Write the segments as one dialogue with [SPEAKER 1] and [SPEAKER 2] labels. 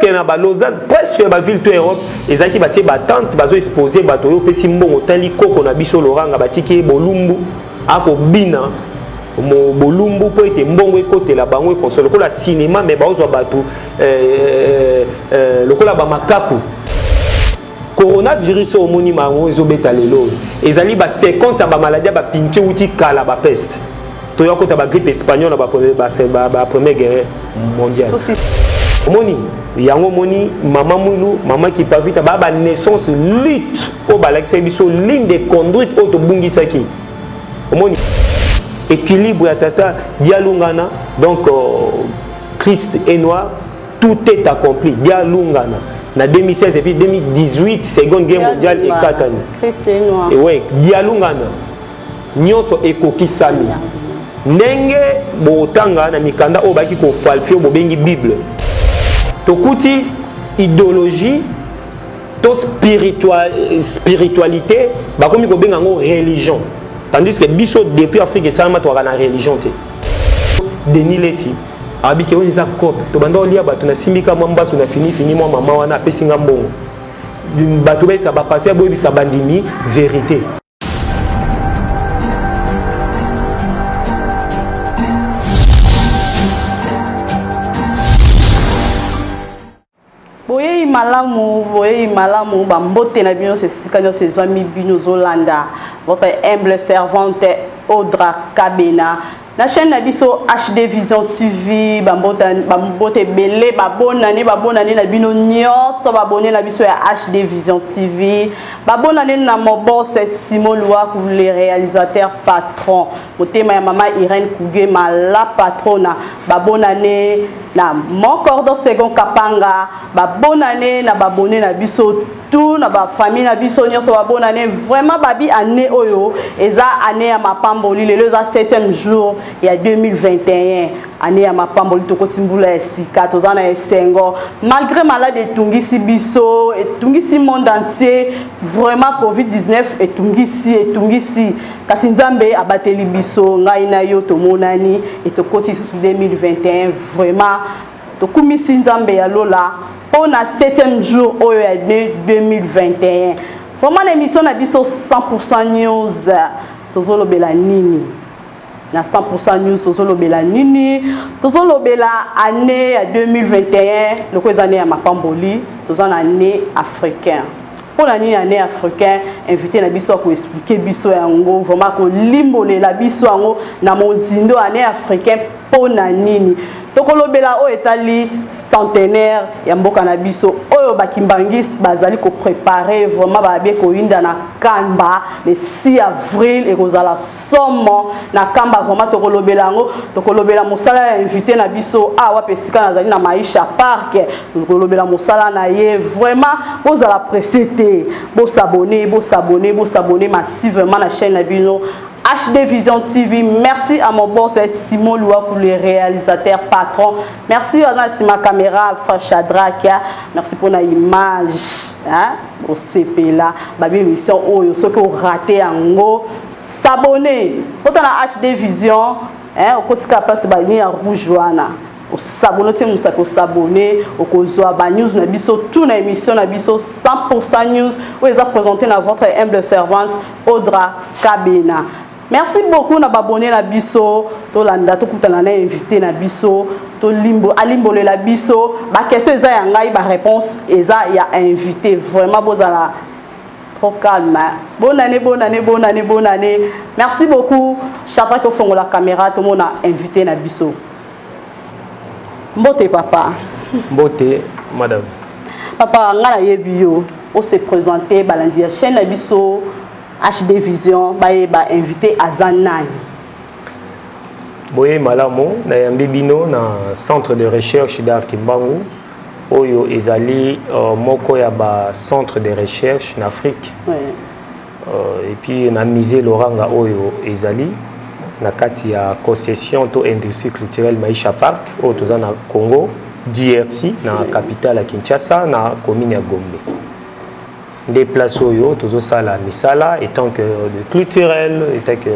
[SPEAKER 1] presque na ba Lausanne presque ba ville to Europe ezaki batie ba tente bazo exposer bato yo pesi mbongo tali koko na biso loranga batiki bolumbu ako bina mo bolumbu po ete mbongo ekotela bango ekonsole lokola cinéma mais bazwa bato lokola ba makaku coronavirus au moni mango ezobeta lelo ezali ba séquence ya ba maladie ba pinche uti kala ba peste to yakota ba grippe espagnole ba première guerre mondiale moni yango moni maman mulu maman qui pas vite ba naissance lutte au balakisa biso ligne de conduite auto bungisaki moni équilibre ya tata dialungana donc Christ est noir tout est accompli dialungana na 2016 et puis 2018 seconde guerre mondiale et katani
[SPEAKER 2] Christ est noir
[SPEAKER 1] et ouais dialungana nyonso ekokisami ndenge botanga na mikanda o baki ko falfio bobengi bible tokuti idéologie to spiritualité bakomi ko benga ngo religion tandis que biso depuis Afrique salama to na religion te Denis Lesi abike on za cop to banda olia bato na simbika mwamba so na fini mwa mama wana apesinga mbongo bato besa ba passer boyi bisa bandimi vérité.
[SPEAKER 2] Boye malamu bambote na bino sesika ces amis bino zolanda votre humble servante Audra Kabena la chaîne Nabiso HD Vision TV bambote belé babonane na bino nyonso babonné na biso ya HD Vision TV babonane na mon boss Simon Loua le réalisateur patron motema ya mama Irène Kougema la patrona babonane na mon cordon second Kapanga babonane na babonné na biso tout na ba famille na biso nyonso babonane vraiment babi année oyo eza année ya mapamboli lelo za 7e jour il y a 2021 année ya mapamboli tokotimbula ya sika tozana esengo malgré malade etungisi biso etungisi monde entier vraiment Covid-19 etungisi kasi nzambe abateli biso ngai na yo tomonani etokoti sur 2021 vraiment tokumisi nzambe ya lola pour na 7e jour oyo ya 2021 vraiment l'émission na biso 100% news tozolobela nini na 100% news tozolobela nini tozolobela année ya 2021 loko année ya mapamboli tozana année africain pour l'année année africain invité na biso ko expliquer biso yango vraiment ko limbolela biso yango na mozindo année africain pour na nini tokolobela o etali centenaire ya mboka na biso oyo bakimbangiste bazali ko préparer vraiment ba bien ko inda na Kamba le 6 avril et kozala somo na Kamba vraiment tokolobela ngo tokolobela mosala ya invité na biso awa pesika nazali na Maisha Park tokolobela mosala na ye vraiment bozala précité bo s'abonner massivement na chaîne na bino HD Vision TV. Merci à mon boss Simon Loua pour le réalisateur patron. Merci à ma caméra Shadrakia. Merci pour l'image. Au CP là. Babi mission oh ceux qui ont raté en gros. S'abonner. Quand on a HD Vision, au côté capable de bani à rouge wana. Au s'abonner musa ko s'abonner au kozwa ba news na biso tout na émission na biso 100% news où ils ont présenté na votre humble servante Audra Kabena. Merci beaucoup na babonné na biso to landa to kutana na invité na biso to alimbolé la biso ba question eza ya ngai ba réponse eza ya invité vraiment bozala trop calme. Bonne année. Merci beaucoup. Chata ko fongo la caméra to mona invité na biso. Mbote papa.
[SPEAKER 1] Mbote madame.
[SPEAKER 2] Papa ngala yebio o se présenter balandi ya chaîne na biso HD Vision ba invité Azanani.
[SPEAKER 1] Boye malamo na yambi bino na centre de recherche d'art Kimbangu oyo ezali moko ya ba centre de recherche en Afrique. Et puis na misé Loranga oyo ezali na kati ya concession to industrie culturelle Maisha Park au tozana Congo DRC na capitale à Kinshasa na commune ya Gombe. Des places oyo tozo sala misala étant que de culturel étant que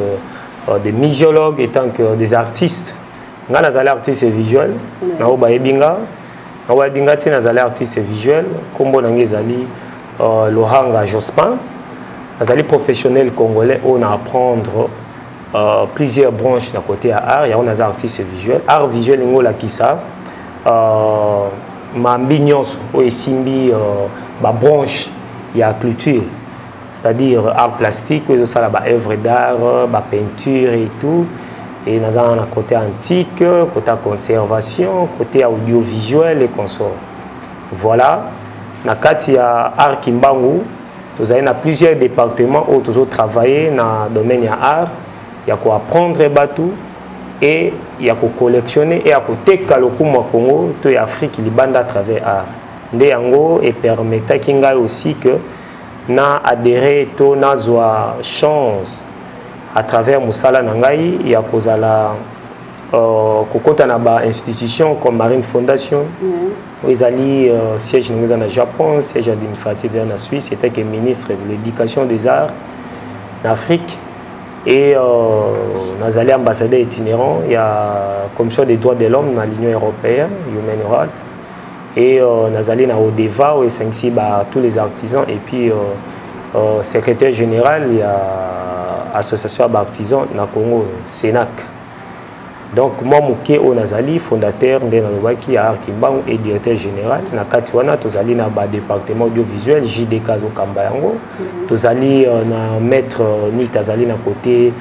[SPEAKER 1] des muséologues étant que des artistes ngana zala artiste visuel na oba ebinga awa dingati nazali artiste visuel kombo nange ezali Lohanga Jospin nazali professionnel congolais on a apprendre plusieurs branches d'un côté à art, il y a un artiste visuel, art visuel ngola kisa ma mbinyos o esimbi ba branche ya culture, c'est-à-dire art plastique, ça la ba œuvre d'art, ba peinture et tout, et nous avons un côté antique, côté conservation, côté audiovisuel et consorts. Voilà, na kati ya art kimbangu, nous avons plusieurs départements où nous avons travaillé dans le domaine ya art. Il y a quoi apprendre bateau et il y a quoi collectionner et il y a quoi teka lokumu Congo to Afrique libanda à travers art. Ndeyango et permettre kinga aussi que na adhérer to na zwa chance à travers musala nangai il y a cause la kokota na ba institution comme Marine Fondation ils alli siège dans Japon siège administratif en Suisse c'était que ministre de l'éducation des arts d'Afrique. Et nous allons ambassadeur itinérant, il y a commission des droits de l'homme dans l'Union européenne, Human Rights, et nous allons au DEVA, où il y a tous les artisans, et puis secrétaire général, il y a l'association d'artisans dans le Congo, SENAC. Donc, moi, je suis fondateur de l'Anouaki à Arkimbangu et directeur général. Dans Katiwana, nous allons dans le département audiovisuel, JDK Kambayango. Nous allons mettre Nitazali dans le côté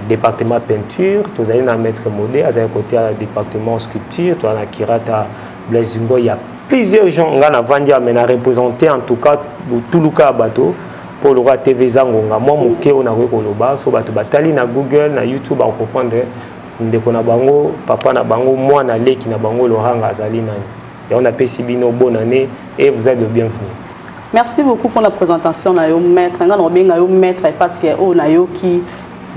[SPEAKER 1] département peinture. Nous allons dans maître modèle, à côté département sculpture. Nous allons Kirata Blaisingo. Il y a plusieurs gens qui ont représenté en tout cas tout le cas bateau. Pour le TV Zangonga. Moi, je suis dans Google, dans YouTube, à comprendre. Ndeko na bango papa na bango mwana leki na bango Lohanga azali nani et on appelle Sibino bonne année et vous êtes le bienvenu.
[SPEAKER 2] Merci beaucoup pour la présentation na yo maître nga no benga yo maître parce que o na yo qui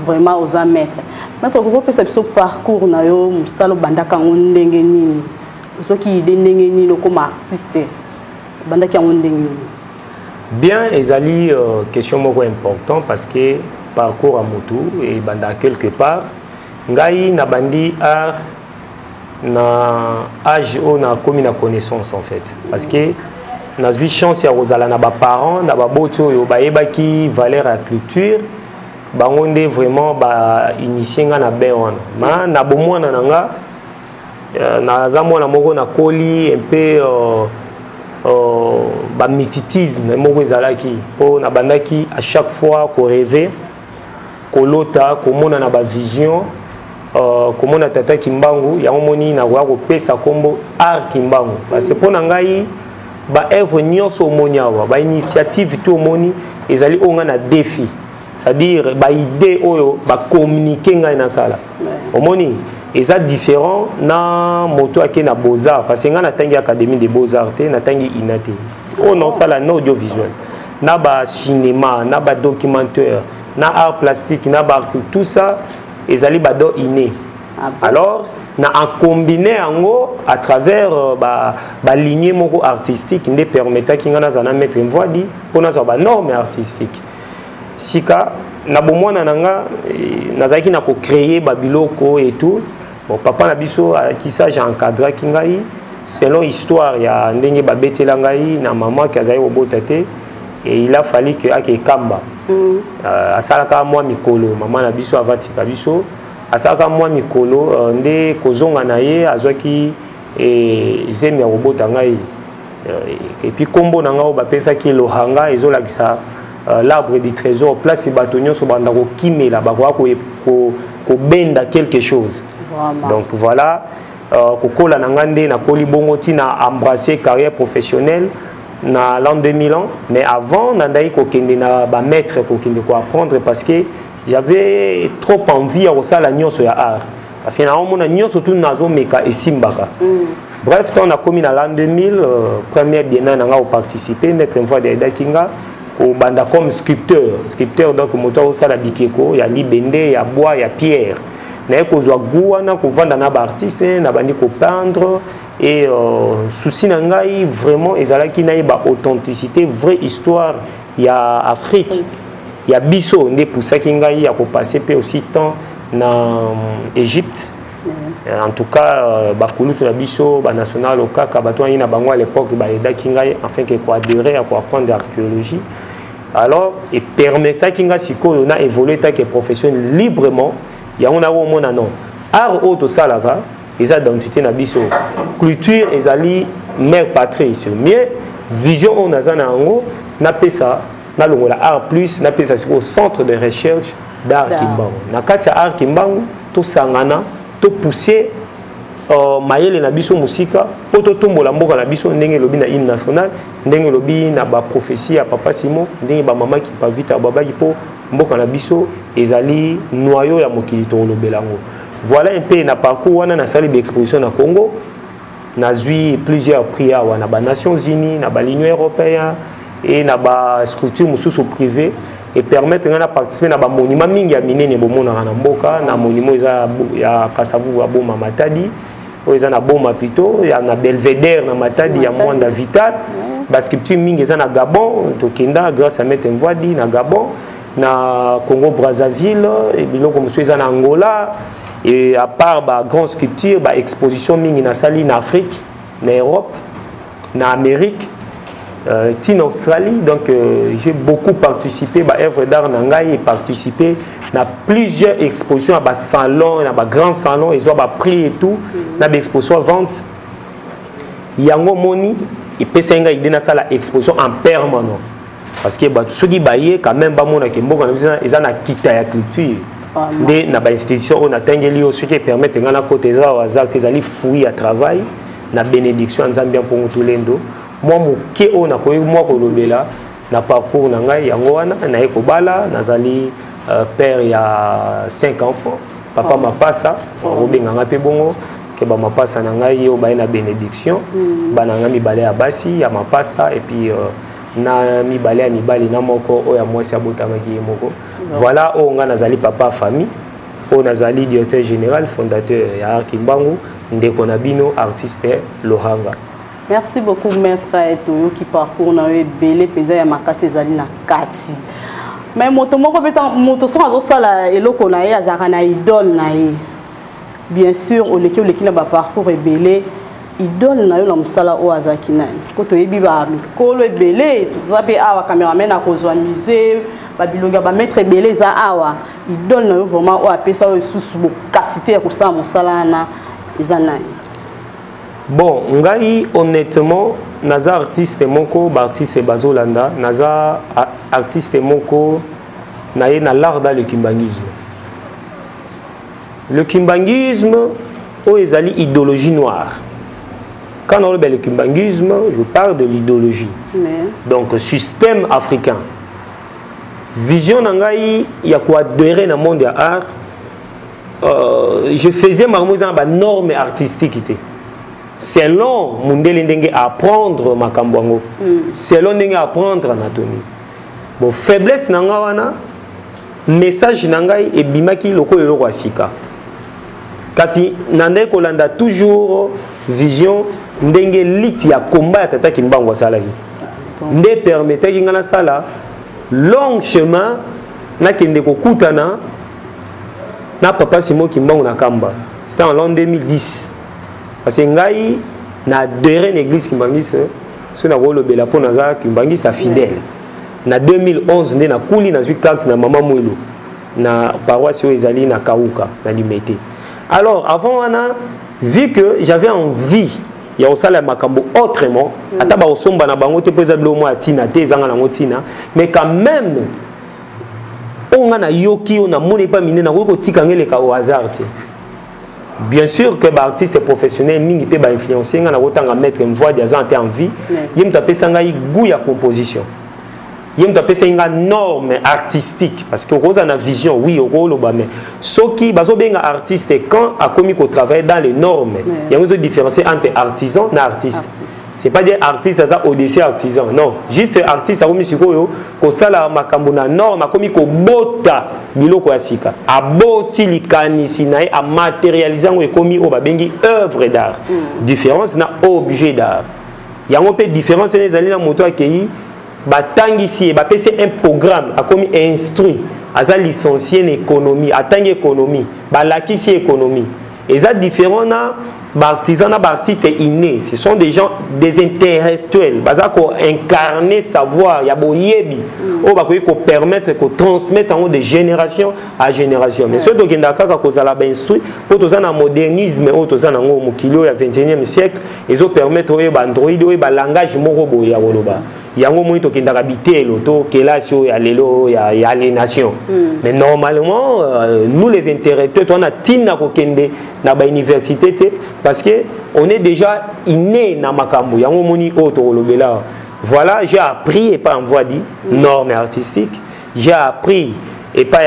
[SPEAKER 2] vraiment aux maître maître ko peut savoir parcours na yo musalo bandaka ndenge nini so ki ndenge nini comme artiste bandaka ndenge nini.
[SPEAKER 1] Bien ezali question moko important parce que parcours à motu et banda quelque part ngai na bandi art na âge où na commis na connaissance en fait parce que na eu chance ya rozala na ba parents na ba boto yo ba yebaki valeur à culture bango nde vraiment ba initier nga na be wana ma na bomwana nanga na zamona moko na koli un peu ba mythicisme moko ezalaki po na bandaki à chaque fois ko rêver ko lota ko mona na ba vision comme on a tata Kimbangu, ya omoni na wa ko pesa kombo art Kimbangu. Parce que pour ngai ba œuvre nyonso moniawa, ba initiative tout moni ezali onga na défi. C'est-à-dire ba idée oyo ba communiquer ngai na sala. Omoni eza différent na moto ake na beaux-arts parce que nga na tangi académie des beaux-arts te na tangi inate. On non sala na audiovisuel. Na ba cinéma, na ba documentaire, na art plastique, na ba tout ça et ali bado inné. Alors na en combiné ango à travers ba lignée moko artistique ndé permettra ki ngana zana mettre une voix di pona za ba norme artistique. Sika na bomwana nanga nazaki na ko créer ba biloko et tout. Bon papa na biso qui ça j'ai encadré ki ngai selon histoire ya ndenge ba betela ngai na maman ki azali obotate et il a fallu que ake kamba. Asalaka moi mikolo maman na biso avatika biso asalaka moi mikolo nde kozonga na ye azwaki zemi ya robota ngai et puis kombo na ngao bapesa ki Lohanga ezolakisa l'arbre du trésor place bato nyonso banda ko kimela bakwa ko benda quelque chose. Donc voilà kokola na ngande na koli bongo tina embrasser carrière professionnelle na l'an 2000 ans, mais avant nandai ko kende na ba maître ko kende ko apprendre parce que j'avais trop envie à ça la nyonso ya art parce que na omona nyonso tout nazo meka et simbaka. Bref, on a commis dans l'an 2000 première biennale nanga participer mettre une fois de Kinga ko banda comme sculpteur donc moto au sala bikeko ya libende ya bois ya pierre na ko zwa guana ko vanda na ba artiste na bandi ko peindre. Et souci nangai vraiment ezalaki na ba authenticité vraie histoire ya Afrique ya biso ndé pour ça ki ngai ya ko passer pe aussi temps na Égypte En tout cas bakulutu na biso ba national okaka batwani na bango à l'époque ba eda kingai afin que quoi adhérer à quoi apprendre l'archéologie. Alors et permettait kinga sikoyo na évoluer tant que profession librement ya on a au mona non art auto salaka eza identité na biso culture ezali mère patrie sur mieux vision on a na ngo na pesa na longola art plus na pesa au centre de recherche d'art kimbangu na kati art kimbangu to sangana to pousser mayele na biso musika po to tombola mboka na biso ndenge lobi na hymne national ndenge lobi na ba prophétie ya papa Simon ndenge ba mama ki pa vita baba ki po mboka na biso ezali noyau ya mokili to lobelango. Voilà un peu na parcours wana na sali d'exposition na Congo na zui plusieurs prix à na ba Nations Unies na ba l'Union européenne et na ba structure mususu privé et permettre de participer à des monuments mingi ya minene bomona na mboka na monument ya Kasavu ya Boma Matadi oza na Boma plutôt ya na Belvédère na Matadi ya Mwanda Vital ba sculpture mingi eza na Gabon to kenda grâce à Maître Mvwadi na Gabon na Congo Brazzaville et biloko mususu eza na Angola et à part ba grand sculpture ba exposition mingi na sali na Afrique na Europe na Amérique en Australie, donc j'ai beaucoup participé à l'œuvre d'art Nangai et participé à plusieurs expositions, à des salons, à des grands salons, ils ont des prix et tout, à des expositions à vente. Yango Moni, il peut s'engager dans la exposition en permanent. Parce que ceux qui baillent, quand même, ils ont quitté la culture. Dans les institutions, on a tengeli aussi qui permettent de faire côté des arts, des fouilles à travail, la bénédiction en Zambie pour tout l'Indo. Moi moké on a koyi moi kolobela na parcours na ngai yango wana na ekobala nazali père ya 5 enfants papa mapasa obenga ngape bongo ke ba mapasa na ngai yo ba na bénédiction bana ngami balé ya basi ya mapasa et puis na mi balé ya mibali na moko o ya mwasi abotamaki moko voilà o nga nazali papa famille o nazali directeur général fondateur ya Kimbangu ndeko na bino artiste Lohanga.
[SPEAKER 2] Merci beaucoup, maître Etoyo, qui parcourt dans le belé, pesa ya makasi zali na kati. Mais motomoko betan motoson azo sala eloko na ye azara na idole na ye. Bien sûr, o leki na ba parcours belé, idole na yo na musala o azaki na. Ko to yebi ba mikolo belé, to zabe awa cameraman a kozwa musée, ba bilonga ba maître belé za awa. Idole na yo vraiment o apesa o susu bo kasité ya kosala musala na ezanani.
[SPEAKER 1] Bon, ngai honnêtement, naza artiste moko, artiste bazolanda, naza artiste moko, naye na l'art dans le kimbangisme. Le kimbangisme, o ezali idéologie noire. Quand on parle de kimbangisme, je parle de l'idéologie. Donc système africain. Vision ngai ya ko adhérer na monde ya art. Je faisais ma norme artistique. Selon Mundele ndenge apprendre makambwango. Selon ndenge apprendre anatomie. Bon faiblesse nanga wana message nangai e bimaki loko eloko asika. Kasi nande kolanda toujours vision ndenge liti ya combat ya tata Kimbangu salaki. Nde permettait ki ngana sala long chemin na kende kokutana na papa Simon Kimbangu na Kamba. C'était en l'an 2010. Parce que ngai na adhéré l'église kimbangiste so na rolo bela po naza kimbangiste fidèle na 2011 ndé na kuli na 8 carte na mama mwelo na paroisse ezali na Kauka na Limete. Alors avant wana vu que j'avais envie ya osala makambo autrement ata ba osomba na bango te peza blo mo atina te zanga na ngotina mais quand même on a yoki on a moni pas mine na ko tika ngeleka au hasard te. Bien sûr que les artistes professionnels mingi te ba influencer nga na kotanga mettre une voix des en vie yem tapé sanga goût ya composition yem tapé sanga norme artistique parce que rosa na vision oui rolo ba mais soki bazo benga artiste quand a commis au travail dans les normes il y a une différence entre artisan et artiste. C'est pas dire artiste ça au-dessus artisan non juste artiste a commis sikoyo ko sala makambo na norme a commis ko bota biloko ya sika a boti likanisi na a matérialiser ngo ekomi o ba bengi œuvre d'art différence na objet d'art yango pe différence les ali na moto akei batangisi ba pese un programme a commis instruit aza licencié en économie atangi économie ba lakisi économie Et ça différent na artisans, artistes innés. Ce sont des gens, des intellectuels. Baza ko incarner savoir, ya boyebi. O ba ko permettre ko transmettre en de génération à génération. Mais ceux qui ndaka ka ko zala ba instruit pour toza na modernisme o toza na ngo mokilo ya 21e siècle, ils ont permettre o ba android o ba langage moko boya woloba. Yango moi to kindaka bitelo to kelasio ya lelo ya les nations. Mais normalement nous les intellectuels on a tina ko kende na ba université parce que on est déjà inné na makambo yango moni auto lobela. Voilà, j'ai appris et pas en voie dit normes artistiques. J'ai appris et pas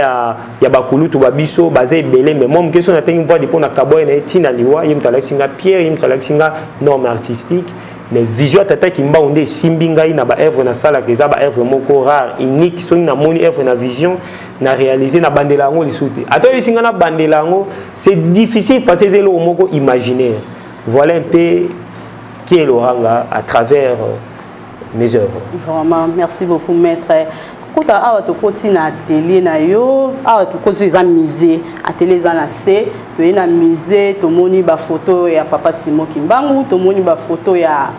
[SPEAKER 1] ya bakulu to babiso basé belé mais moi question na tengi voie de pona kaboy na tina liwa yim talaksinga pierre yim talaksinga normes artistiques. Mais vision tata kimba onde simbinga ina ba œuvre na sala que za ba œuvre moko rare unique so na moni œuvre na vision na réaliser na bandela ngo lisute ato yisinga na bandela ngo c'est difficile parce que c'est le moko imaginaire. Voilà un peu qui est l'oranga à travers mes œuvres.
[SPEAKER 2] Vraiment merci beaucoup maître. Quand awa to kotina atelier na yo awa to koza musée atelier za na C to na musée to moni ba photo ya papa Simon Kimbangu to moni ba photo ya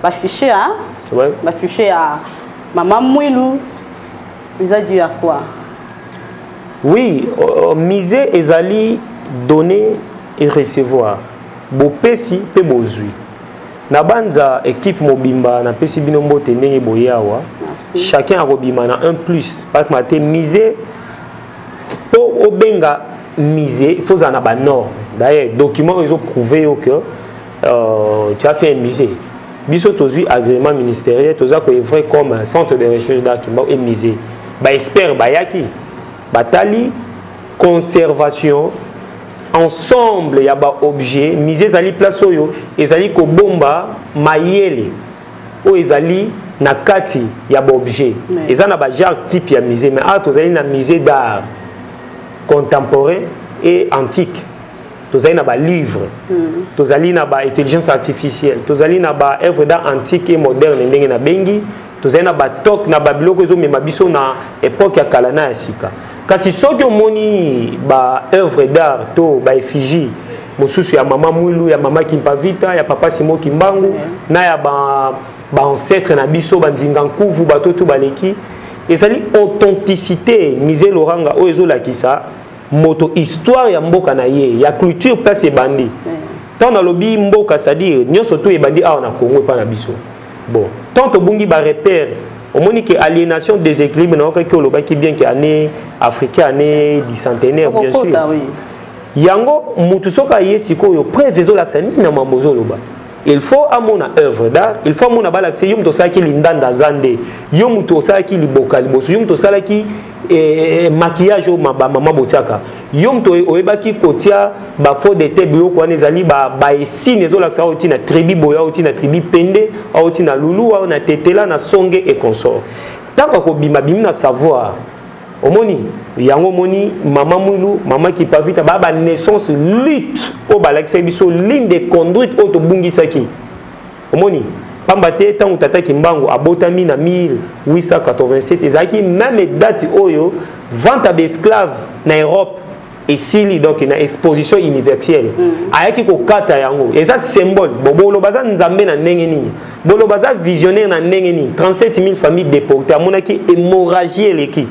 [SPEAKER 2] ba fichier hein
[SPEAKER 1] ouais
[SPEAKER 2] ba fichier ya maman Mwilu vous a dit à quoi?
[SPEAKER 1] Oui, musée ezali donner et recevoir bo pesi pe bozui na banza équipe mobimba na pesi binombo tenenge boyawa. Chacun a robimana un plus. Parce que misé pour obenga misé, il faut en avoir norme. D'ailleurs, documents ils ont prouvé que tu as fait un musée. Biso tozu agrément ministériel, tu as vrai comme un centre de recherche d'art qui est misé. Ba expert bayaki, batali conservation ensemble ya ba objet misé zali place oyo ezali ko bomba mayele o ezali na kati ya ba objet eza na ba genre type ya musée mais tozali na musée d'art contemporain et antique tozali na ba livre tozali na ba intelligence artificielle tozali na ba œuvre d'art antique et moderne ndenge na bengi tozali na ba tok na ba biloko ezo mema biso na époque ya kala na ya sika kasi soki omoni ba œuvre d'art to ba effigie mosusu ya mama Mwilu ya mama Kimpavita ya papa Simon Kimbangu na ya ba ancêtre na biso bandinga nkuvu batoto baleki ezali authenticité misé loranga o ezolakisa moto histoire ya mboka na ye ya culture place ebandi tant na lobi mboka c'est-à-dire nyonso to ebandi awa na Congo pa na biso bon tant to bungi ba repère au moni que aliénation déséquilibre na ko loba ki bien que année africaine année du centenaire bien sûr yango mutu soka ye sikoyo preuve ezolakisa nini na mambozo loba. Il faut à mon œuvre d'art, il faut à mon abalak, c'est yom to sa ki lindanda zande, yom to sa ki liboka liboso, yom to sa ki maquillage au mama botiaka, yom to oeba ki kotia ba fo de te bio kwa nezali ba esi nezolak sa oti na tribi boya oti na tribi pende, oti na lulu ou na tetela na songe et consort. Tant ko bima bimna savoir. Omoni yango moni mama Mwilu mama Kimpavita ba naissance lutte o balakisa biso ligne de conduite auto bungisaki omoni pambate tant tata Kimbangu abotami na 1887 ezaki même date oyo vente d'esclaves na Europe et sili donc na exposition universelle ayaki ko kata yango eza symbole bobolo baza nzambe na ndenge nini bolo baza visionnaire na ndenge nini 37000 familles déportées amonaki hémorragie leki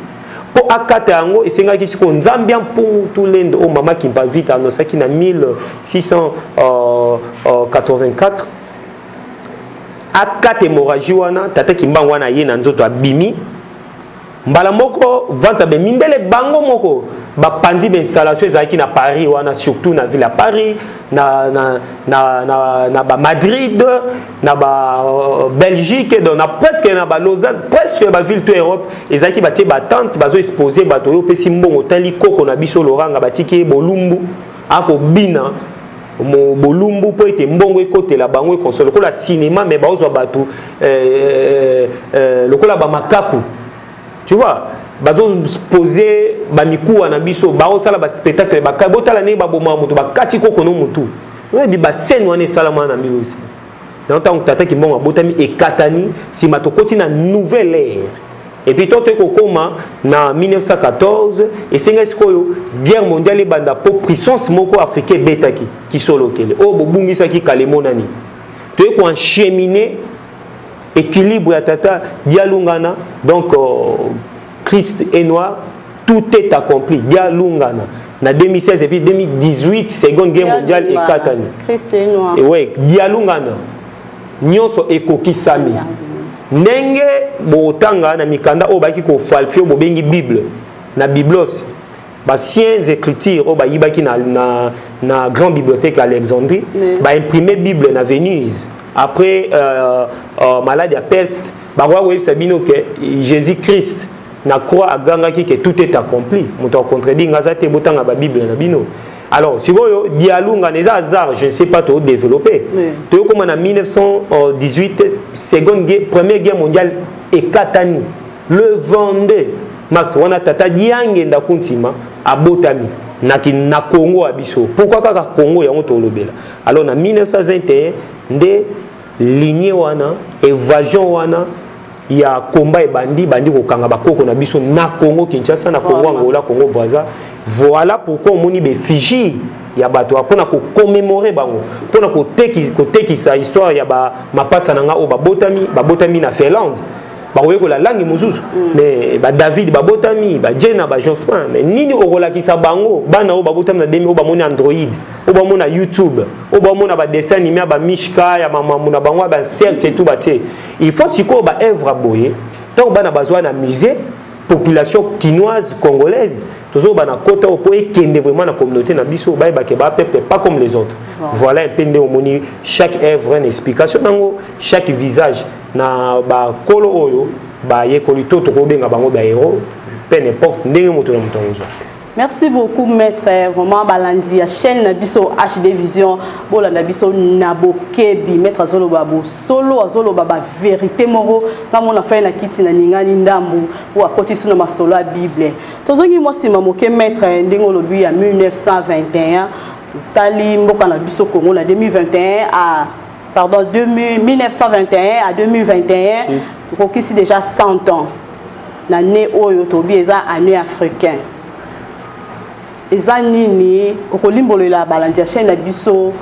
[SPEAKER 1] pour akata yango esengaki siko nzambian pour tout l'ende o mama Kimpavita anosaki na 1684 akata hémorragie wana tata Kimbangu wana ye na nzoto abimi mbala moko vanta be mindele bango moko ba pandi be installation ezaki na Paris wana surtout na ville à Paris na ba Madrid na ba Belgique donc na presque na ba Lausanne presque ba ville to Europe ezaki ba tie ba tente bazo exposer bato yo pesi mbongo tali koko na biso loranga batiki bolumbu ako bina mo bolumbu po ete mbongo ekotela bango e console ko la cinéma mais ba ozo bato lokola ba makaku. Tu vois, bazo poser bamikuwa na biso bao sala ba spectacle ba kabotala ne ba boma mutu ba kati ko kono mutu. Oui bi ba scène wana salama na milo aussi. Dans tant que tata ki mbonga botami e katani si matokoti na nouvelle ère. et puis tout ekokoma na 1914 et c'est une guerre mondiale banda pour puissance moko africain betaki qui solokele o bobungisa ki kalemonani to eko encheminer équilibre ya tata dialungana donc Christ est noir, tout est accompli dialungana na 2016 et puis 2018 seconde guerre mondiale et katani
[SPEAKER 2] Christ est noir
[SPEAKER 1] et ouais dialungana nyonso ekoki sami ndenge botanga na mikanda o baki ko falfio bobengi bible na biblos ba sciences écritures o ba yibaki na grande bibliothèque à Alexandrie ba imprimer bible na Venise après maladie à peste ba wa web sabino que Jésus Christ na croix à gangaki que tout est accompli moto contredit ngazate botanga ba bible na bino. Alors, si vous dialunga les hasards, je ne sais pas trop développer. Tu vois comme en 1918, première guerre mondiale et Katani, le Vendée, Max, on a tata diangue nda kuntima à Botami, na Congo abisso. Pourquoi pas Congo ya on lobela? Alors en 1921, des lignées wana, évasion wana. Il y a combat et bandi ko kanga bakoko na biso na Congo Kinshasa na Congo Angola Congo Brazza. Voilà pourquoi on moni be Fiji ya bato pona ko commémorer bango pona ko teki sa histoire ya ba mapasa nanga o babotami na Finlande ba ko la langue mususu mais ba David babotami ba Jenna ba Jospin mais nini okola ki sa bango bana o babotami na demi o ba moni Android o ba mona YouTube o ba mona ba dessin animé ba Mishka ya mama mona bango ba certes et tout baté il faut siko ba œuvre boyer donc bana bazwa na musée population quinoise congolaise toujours bana kota au point kende vraiment la communauté na biso ba peuple pas comme les autres voilà un peu de moni chaque œuvre une explication nango chaque visage na ba kolo oyo ba yekoli to to benga bango ba héros peu n'importe ndenge moto na mutonzo.
[SPEAKER 2] Merci beaucoup maître vraiment balandi ya chaîne Nabiso HD Vision bola Nabiso nabokebi maître azolo babo solo azolo baba vérité moro na mona fa na kiti na ningani ndambu ou akoti suna masolo ya Bible tozongi mo sima moke maître ndingo lobi ya 1921 tali mboka na biso Congo na 2021 à pardon 1921 à 2021 kokisi déjà 100 ans na né oyo tobi eza année africain. Ezani ni okolimbolola balandi ya chaîne Nabiso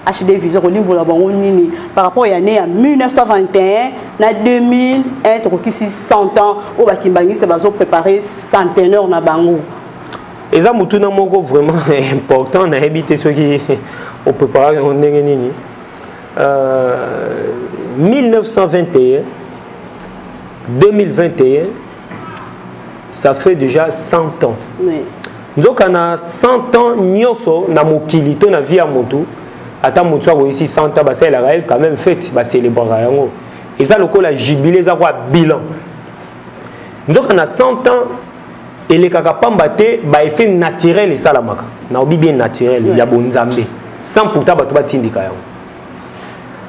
[SPEAKER 2] HD Vision olimbola bango nini par rapport à l'année 1921 na 2001 tokisi 100 ans au bakimbangisi bazo préparer centenaire na bango.
[SPEAKER 1] Eza mutuna moko vraiment important na habiter ceux qui au préparer on ndenge nini 1921 2021 ça fait déjà 100 ans. Oui. Nous avons 100 ans nyoso na mokili to na vie ya moto ata moto ko ici 100 ans ba ça la rêve quand même fête ba célébrer yango et ça lokola jubilé ça quoi bilan. Nous avons 100 ans et les kakapambate ba effet naturel et salamaka na obi bien naturel ya bonzambe sans pourtant bato batindika yango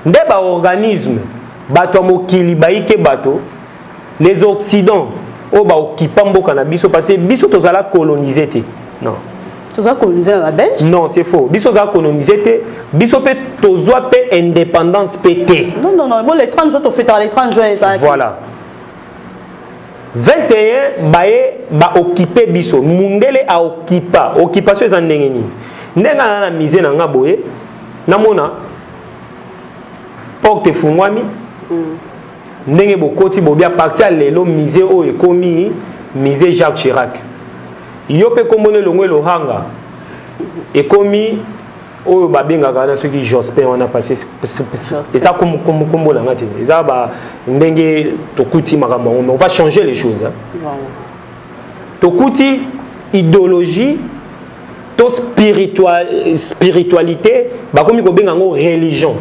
[SPEAKER 1] nde ba organisme bato mokili baike bato les occidents o ba occupant mboka na biso parce que biso tozala coloniser té non
[SPEAKER 2] tozala coloniser la Belge
[SPEAKER 1] non c'est faux biso tozala coloniser té biso pe tozwa pe indépendance pété
[SPEAKER 2] non bon les 30 jours to fait les 30 jours ça
[SPEAKER 1] voilà 21 baé ba occuper biso mundele a occupa occupation za ndenge nini ndenga na misé na nga boye na mona porte fungwami ndenge bokoti bobia parti à lelo misé o ekomi misé Jacques Chirac yo pe komone longwe lohanga ekomi o babengaka na soki Jospin on a passé c'est ça comme la ngati ça ba ndenge tokuti makambo on va changer les choses hein. Tokuti idéologie to spiritualité ba komi ko benga ngo religion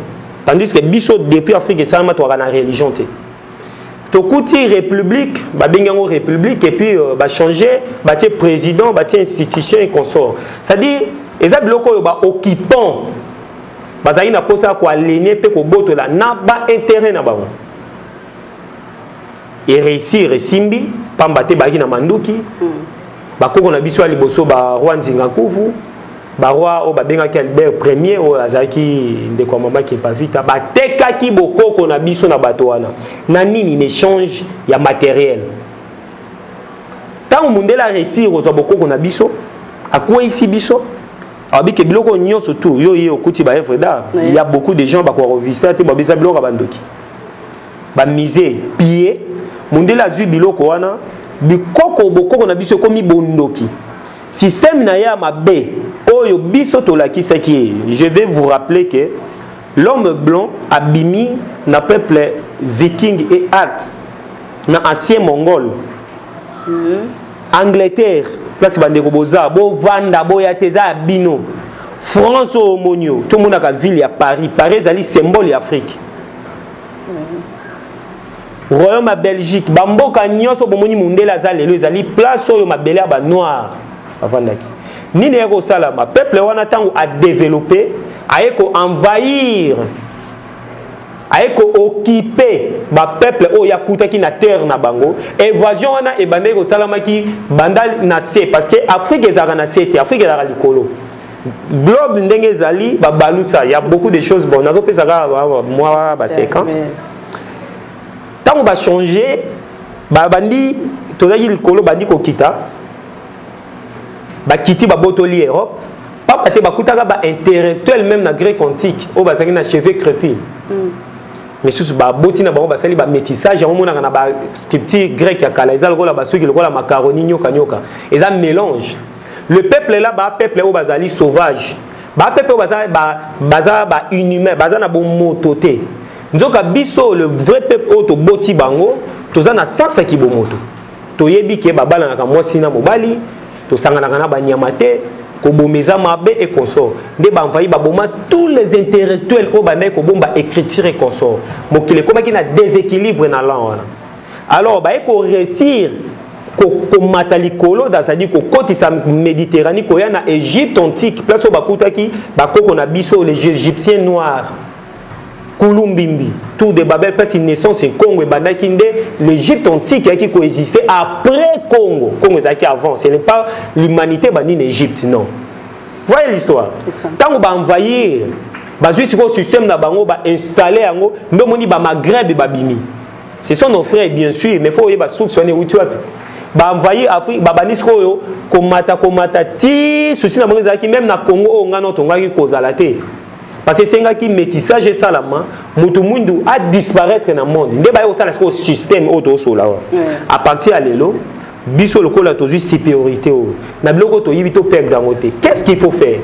[SPEAKER 1] tandis que biso depuis Afrique ça ma to na religion té Tokuti république, babengango république et puis ba changer, ba tie président, ba tie institution et consort. C'est-à-dire eza biloko ba occupant. Bazali na posa ko aligner pe ko boto la na ba intérêt na bango. Et réussir simbi pambate baki na manduki. Ba koko na biso liboso ba Rwandinga kuvu. Barwa o babengaki Albert Premier o azaki ndeko mama ki pa vita batekaki bokoko na biso na bato wana na nini échange ya matériel tant Mundela réussir aux aboko na biso à quoi ici biso abike biloko nyo surtout yo yo kuti ba œuvre d'art il y a beaucoup de gens ba ko revisiter te ba bisa biloko bandoki ba miser piller Mundela zui biloko wana bikoko bokoko na biso komi bondoki système na ya mabe oyo biso to lakisaki. Je vais vous rappeler que l'homme blanc abimi na peuple viking et alt na ancien mongol Angleterre place bande ko boza bo vanda bo ya teza bino France au monio tout monde a ville ya Paris ali symbole ya Afrique Royaume à Belgique bamboka nyonso bomoni Mundela za lelo ezali place oyo mabele ba noir avandaki nini eko sala ma peuple wana tango a développer aeko envahir aeko occuper ba peuple oyo yakutaki na terre na bango évasion wana e bande ko salama ki bandal na C parce que Afrique ezaka na C Afrique ezaka likolo globe ndenge ezali ba balusa il y a beaucoup de choses bon nazo pesa ka moi ba séquence tant va changer ba bandi tozaki likolo bandi ko kita ba kiti ba botoli Europe papa te ba kutaka ba intellectuel même na grec antique o ba zaki na cheveux crépus mais sous ba boti na ba ba sali ba métissage on mona na ba scripture grec ya kala ezal kola ba suki kola macaroni nyoka nyoka eza mélange le peuple là ba peuple o bazali sauvage ba peuple o baza ba inhumain baza na bo mototé nzoka biso le vrai peuple auto boti bango toza na sasa ki bomoto toyebi ke babala na kamwasi na mobali to sangana na banyama te ko bomeza mabe et consort nde ba envahi ba boma tous les intellectuels au bandai ko bomba écriture et consort mokile koma ki na déséquilibre na langue alors ba ko réussir ko matali kolo dans ça dit ko kotisa Méditerranée ko ya na Égypte antique place au bakutaki ba koko na biso les Égyptiens noirs Kulumbimbi, tout de Babel, parce une naissance en Congo et Bandakinde, l'Égypte antique qui coexistait après Congo. Congo est avant, ce n'est pas l'humanité en Égypte, non. Voyez l'histoire. Tant qu'on va envahir, le système n'a pas installé, mais on dit Maghreb et Babimi. Ce sont nos frères, bien sûr, mais il faut que soupçonner où tu as. Ba envahir Afrique, Babanisko, komata, ti, souci na bango qui même na Congo, on a notre ngaki kozalate. Parce que c'est un qui métissage et salama, mutumundu a disparaître dans le monde. Ndeba yo sala ko système auto sola. À partir à l'élo, biso lokola tozu supériorité o. Na biloko to yibito perdre dans côté. Qu'est-ce qu'il faut faire?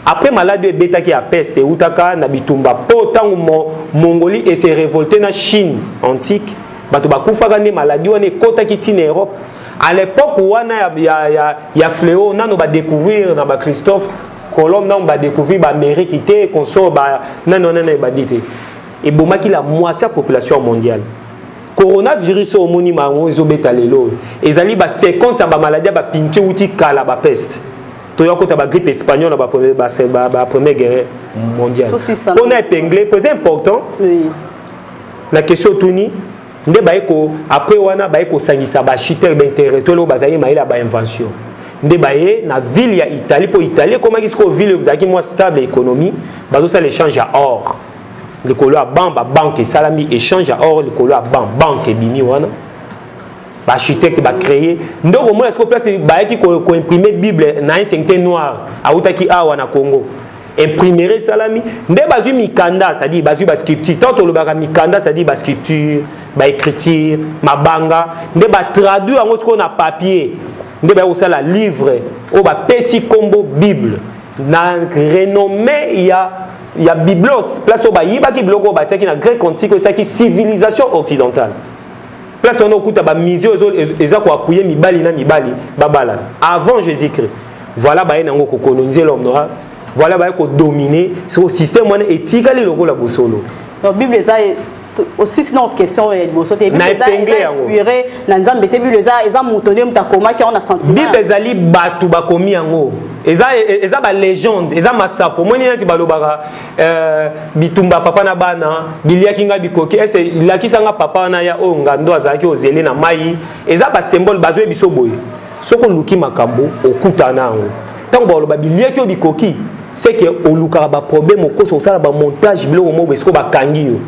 [SPEAKER 1] Après maladie bêta qui a peste utaka na bitumba potango Mongolie et s'est révolté na Chine antique. Bato bakufa gane maladie wane kota ki tine Europe. À l'époque wana ya fléau nano ba découvrir na ba Christophe Colombe n'a découvert l'Amérique qui était consort non et bomaki la moitié de la population mondiale. Coronavirus au monument ils ont bétalé l'eau. Ils allaient ba séquence à ba maladie ba pinche outi kala ba peste. Toyo kota ba grippe espagnole ba première guerre mondiale. On a épinglé très important. Oui. La question tourni nde ba eko après wana ba eko sangisa ba chiter ba intellectuel ba zayi maïla ba invention. Ndebaye na ville ya Italie pour Italie comment est-ce que ville vous avez moins stable économie bazo ça l'échange à or le colo à banque salami échange à or le colo à banque bimi wana ba architecte ba créer ndoko mo est-ce que place ba ki ko imprimer bible na un saint noir a utaki awa na Congo imprimer salami nde bazu mikanda ça dit bazu ba scripture tant le ba mikanda ça dit ba scripture ba écriture mabanga nde ba traduire en ce qu'on a papier ndeba aussi la livre au ba pesi combo bible na renommé il y a biblos place au ba yiba ki bloko ba teki na grec antique ça qui civilisation occidentale place on okuta ba misio eza ko appuyer mibali na mibali babala avant Jésus-Christ voilà ba yango ko coloniser l'homme noir voilà ba ko dominer ce système on éthique ali loko la bosolo
[SPEAKER 2] donc bible ça aussi sinon question et bosso te bible ça inspiré na nzambe te bible ça eza mutone mutakoma ki on a sentiment bible ezali batu bakomi yango eza ba légende eza masapo moni nti balobaka bitumba papa na bana bilia kinga bikoki ese lakisanga papa na ya o ngando azaki ozele na mai eza ba symbole bazwe biso boye soko luki makambo okutana yango tango baloba bilia ki bikoki c'est que oluka ba problème ko so sala ba montage biloko mo besko ba kangi yo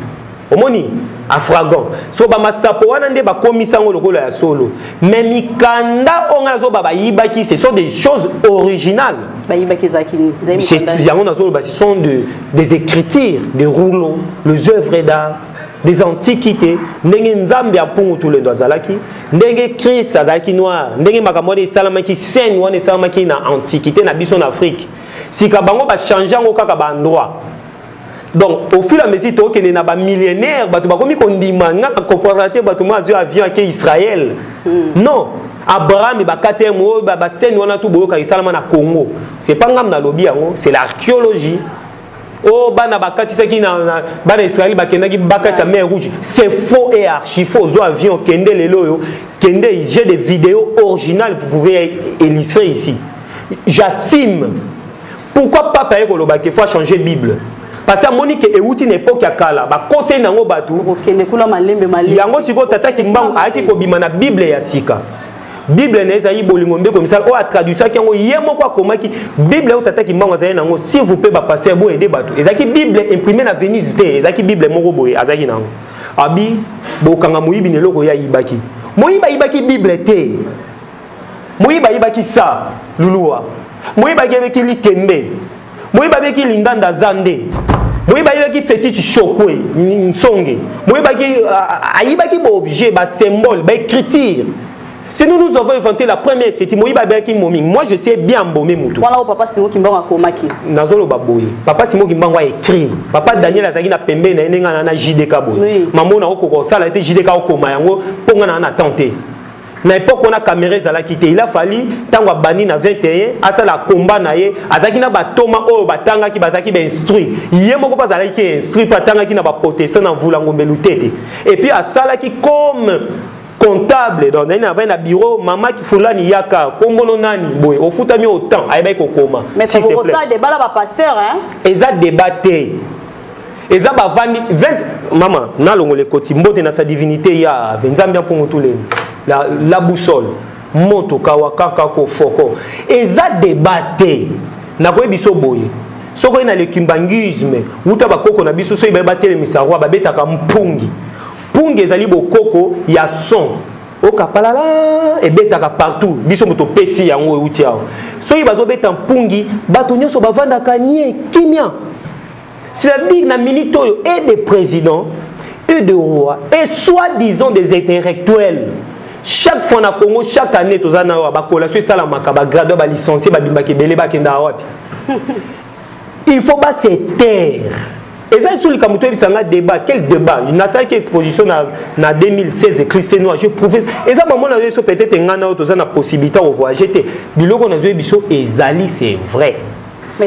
[SPEAKER 2] omoni
[SPEAKER 1] Afragan. So ba masapo wana nde ba komisa ngo lokolo ya solo. Mais mikanda onga zo baba yibaki, ce sont des choses originales. Ba yibaki zakini. Ce sont des écritures, des rouleaux, les œuvres d'art, des antiquités. Ndenge nzambe apungu tous les dozalaki, ndenge Christ azalaki noir, ndenge makambo de salamaki scène wana salamaki na antiquité na biso en Afrique. Si ka bango ba changer ngo kaka ba endroit. Donc, au fil et à mesure que les millénaires, comme on dit, il avion avec Israël. Non. Abraham, Congo. C'est pas un lobby, c'est l'archéologie. Oh, c'est faux et archi faux. Avion, j'ai des vidéos originales, vous pouvez illustrer ici. J'assume. Pourquoi pas il faut changer la Bible? Parce que Monique est outil n'époque à Kala, ba conseil nango batu. Yango siko tata kimbango aiki ko bimana Bible ya sika. Bible neza yi bolingombe comme ça o a traduction ki yango yemo kwa komaki Bible o tata kimbango za nango s'il vous plaît ba passer bo aider batu. Ezaki Bible imprimé na Venise te, ezaki Bible moko boye azaki nango. Abi bo kanga moyibi ne loko ya yibaki. Moyiba yibaki Bible te. Moyiba yibaki sa luluwa. Moyiba yibaki likembe. Moyiba yibaki lindanda zande. Moyiba yibaki fétiche chokwe nsonge. Moyiba yibaki ayibaki ba objet, ba symbole, ba écriture. Si nous avons inventé la première écriture, Moyiba yibaki momi. Moi je sais bien embaumer mutu.
[SPEAKER 2] Voilà papa Simo Kimbango akomaki.
[SPEAKER 1] Nazolo baboye. Papa Simo Kimbango a écrit. Papa Daniel azaki na pembe na nenga na JDK boye. Maman na okoko sala été JDK okoma yango ponga na tenté. Na époque on a caméra za la quitté, il a fallu tango bani na 21 asa la combat na ye azaki na batoma o batanga ki bazaki ba instruit yemo ko bazala ki instruit patanga ki na ba protestant na vulango mbelutete et puis asala ki comme comptable dans un bureau maman qui fulani yaka kombono nani boy au futami autant ayeba ko koma
[SPEAKER 2] mais ça vous ça débat là ba pasteur hein
[SPEAKER 1] eza débatté eza ba vandi 20 maman na longole koti mbote na sa divinité ya venzambia pour tous les la boussole moto kawakaka ko foko eza débatté na ko biso boye soko na le kimbangisme uta bakoko na biso so ba tele misarwa ba betaka mpungi pungi ezali bokoko ya son okapalala e betaka partout biso moto pesi yango euti awo so bazo beta mpungi bato nyonso bavandaka nie kimia c'est-à-dire na minute et des présidents et des rois et soi-disant des intellectuels. Chaque fois na Congo, chaque année, tous les ans, bakola ça la makaba grade ba licencié ba bimbaki belé ba kenda wapi. Il faut pas se taire. Et ça sur le kamuto bisanga débat, quel débat? Il n'a ça qui exposition na 2016 Christ noir, je prouve. Et ça maman na so peut-être ngana tous na possibilité de voyager te. Biloko na zo biso ezali c'est vrai.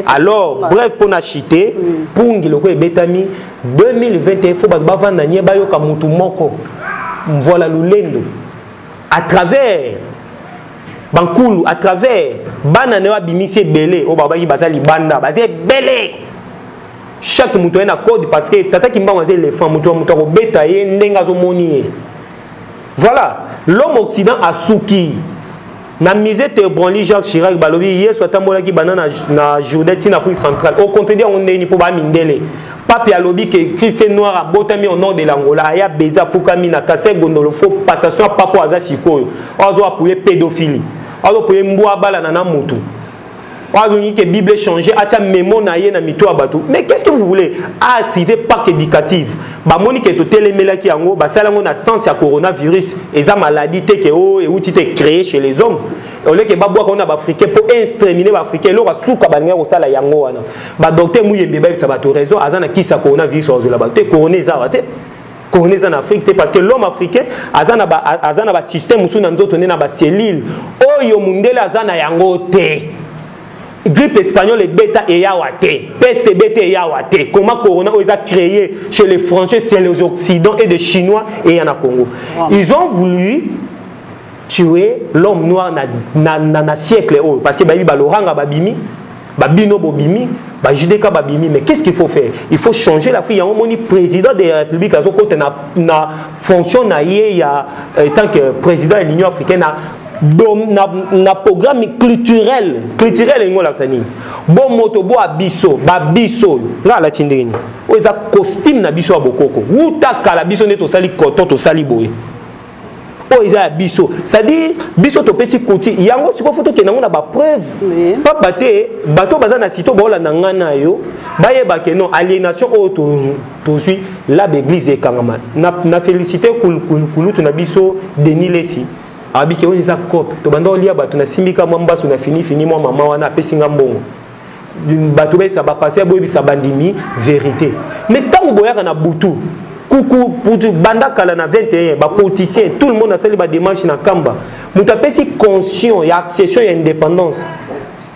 [SPEAKER 1] Alors, bref, pour n'acheter, pour ngiloko e betami 2021 il faut ba vanda nyeba yo kamutu moko. Voilà l'ulendo. À travers Bankulu, à travers Bananewa Bimise Belé, au Babaki Bazali Banda, Bazé Belé. Chaque mouton a code parce que Tata Kimba Mazé les femmes, mouton betaye, Nengazo Monier. Voilà, l'homme occident a souki. Na misé te branli Jacques Chirac Balobi, hier soit tambola qui banana na Jourdain en Afrique centrale. Au contraire, on est ni pour Bamindele. Pape a lobby que Christ noir a botami au nord de l'Angola. Aya Beza Fukami na Kase Gondolo fo passation Papo Azasiko. Ozo appuyer pédophilie. Ozo appuyer Mboa Bala Nana Moutou. Ozo ni que Bible changer. Atia mémo na ye na mito abatou. Mais qu'est-ce que vous voulez? Activer parc éducatif. Ba moni que to telemela ki yango ba salango na sens ya coronavirus. Eza maladie te que o et outil te créé chez les hommes. Au lieu que babwa qu'on a africain pour exterminer africain lo suka banga ko sala yango wana ba docteur muyembe ba ça ba to raison azana ki sa coronavirus ozo la ba te corona en Afrique parce que l'homme africain azana ba système musu na nzoto na ba cellule oyo mundele azana yango te grippe espagnole et bêta et yawate peste bêta et yawate comment corona ils a créé chez les français c'est les occidentaux et les chinois et y en a Congo ils ont voulu tuer l'homme noir na siècle parce que babi baloranga babimi babino bobimi bajideka babimi mais qu'est-ce qu'il faut faire il faut changer l'Afrique il y a un moni président de la République azo côté na fonction na ye ya tant que président de l'Union africaine na programme culturel ngo la sani bon moto bo abiso ba biso là la tindeni o eza costume na biso abokoko uta kala biso ne to sali koto to sali boye o eza biso c'est-à-dire biso to pesi koti yango siko foto ke nango na ba preuve pas baté bato baza na sito bola na ngana yo baye ba ke non aliénation o to suis la l'église e kangama na féliciter kulutu na biso Denis Lesi abiki on isa cop to banda olia bato na simbika mwamba so na fini mwa mama wana apesinga mbongo bato ba sa ba passer boyebi sa bandimi vérité mais tango boyaka na butu kuku putu banda kala na 21 ba politicien tout le monde a sali ba démarche na kamba muta pesi conscient ya accession ya indépendance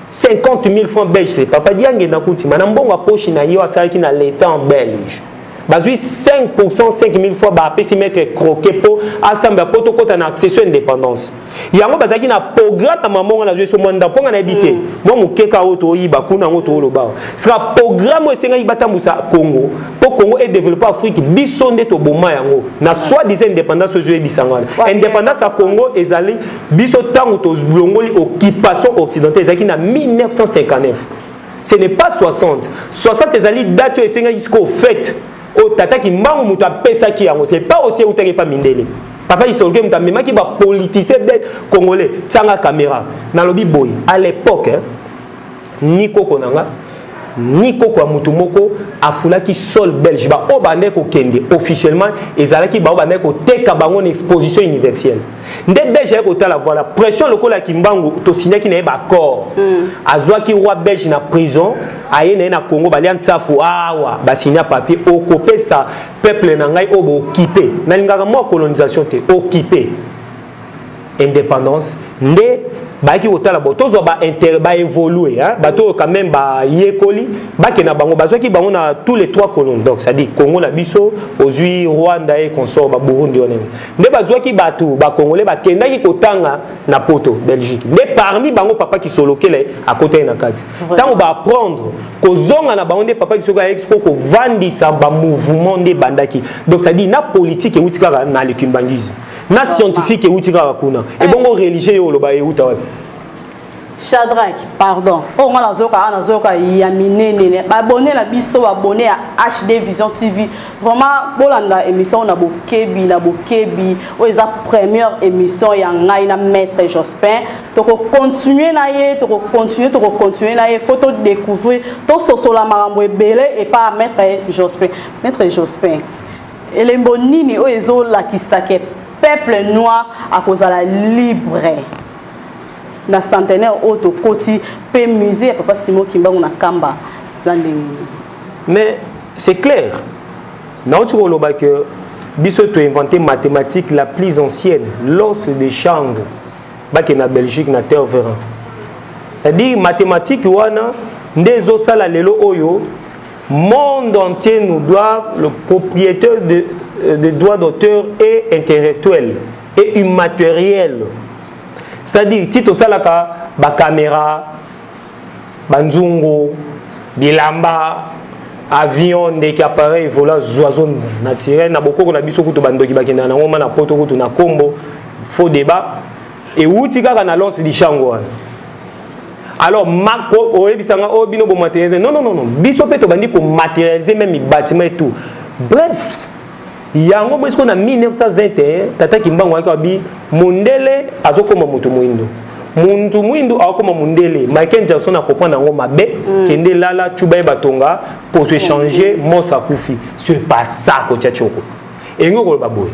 [SPEAKER 1] 50 000 francs belges c'est papa diange na kuti mana mbongo a poche na yo asalaki na l'état en belge bazui 5% 5 000 fois ba pesi mettre croquer po asamba poto kota na accession indépendance yango bazaki na programme na mamonga na zo mwanda ponga na habité moi mukeka oto yiba kuna ngoto loba sera programme esenga ibata musa Congo pour Congo et développer Afrique biso nde to boma yango na soi-disant indépendance zo ebisangana indépendance à Congo ezali biso tango to longoli occupation occidentale ezaki na 1959 ce n'est pas 60 ezali date esenga jusqu'au fait o tata ki mangu muta pesa ki yango c'est pas aussi utenge pa mindele papa isolge muta mema ki ba politicien congolais tanga caméra na lobi boy à l'époque Nico Konanga Nico kwa mutu moko afulaki sol belge ba obande ko kende officiellement ezalaki ba obande ko teka bango na exposition universelle nde belge ko tala voilà pression lokola kimbangu to signaki na ba accord azwaki roi belge na prison aye na Congo bali antsafu awa ba signa papier okopesa peuple na ngai obo occupé na lingaka mo colonisation te occupé indépendance nde baki otala botozo ba inter ba évoluer hein bato quand même ba yekoli baki na bango bazoki bango na tous les trois colons donc ça dit Congo na biso ozui Rwanda et consort ba Burundi onem nde bazoki bato ba congolais ba kendaki kotanga na poto Belgique mais parmi bango papa qui solokele à côté na kati tango ba apprendre kozonga na bango nde papa qui soka expo ko vandisa ba mouvement nde bandaki donc ça dit na politique et utika na lekimbangizi na scientifique et utika kuna et bongo religieux yo loba e uta
[SPEAKER 2] Shadrach, pardon. Oh, moi, il y a miné, abonné la biso, abonné à HD Vision TV. Vraiment, bolanda émission, on a bokebi, oh, la première émission, il y a un maître Jospin. Donc, continuer na photo découvrir, tout ce la marambo belé et pas maître Jospin. Maître Jospin. Et les bonini, oh, ils ont la qui s'aquait peuple noir à cause de la libre. Na centenaire auto koti pe musée papa Simon Kimbangu na Kamba zandeng.
[SPEAKER 1] Mais c'est clair. Non tu vois que biso to inventé mathématique la plus ancienne l'os des chambres baki na Belgique na terre vérant. C'est-à-dire mathématique wana ndezo sala lelo oyo monde entier nous doit le propriétaire de droits d'auteur et intellectuel et immatériel. C'est-à-dire, si tu as la caméra, banzungo, bilamba, avion, des appareils volants, oiseaux naturels, na beaucoup de biso kuto bandoki bakenda na ngoma na poto kuto na kombo, faux débat. Et où tu as na lance di chango. Alors, mako oebisanga obino bo matérialiser. Non. Biso pe to bandi pour matérialiser même les bâtiments et tout. Bref. Yango parce qu'on a 1921 tata kimbango akabi mundele azokoma mutu muindo akoma mundele Michael Jackson akopana ngo mabe kende lala chuba batonga pour se changer mosa kufi c'est pas ça ko tchachoko engo ko baboy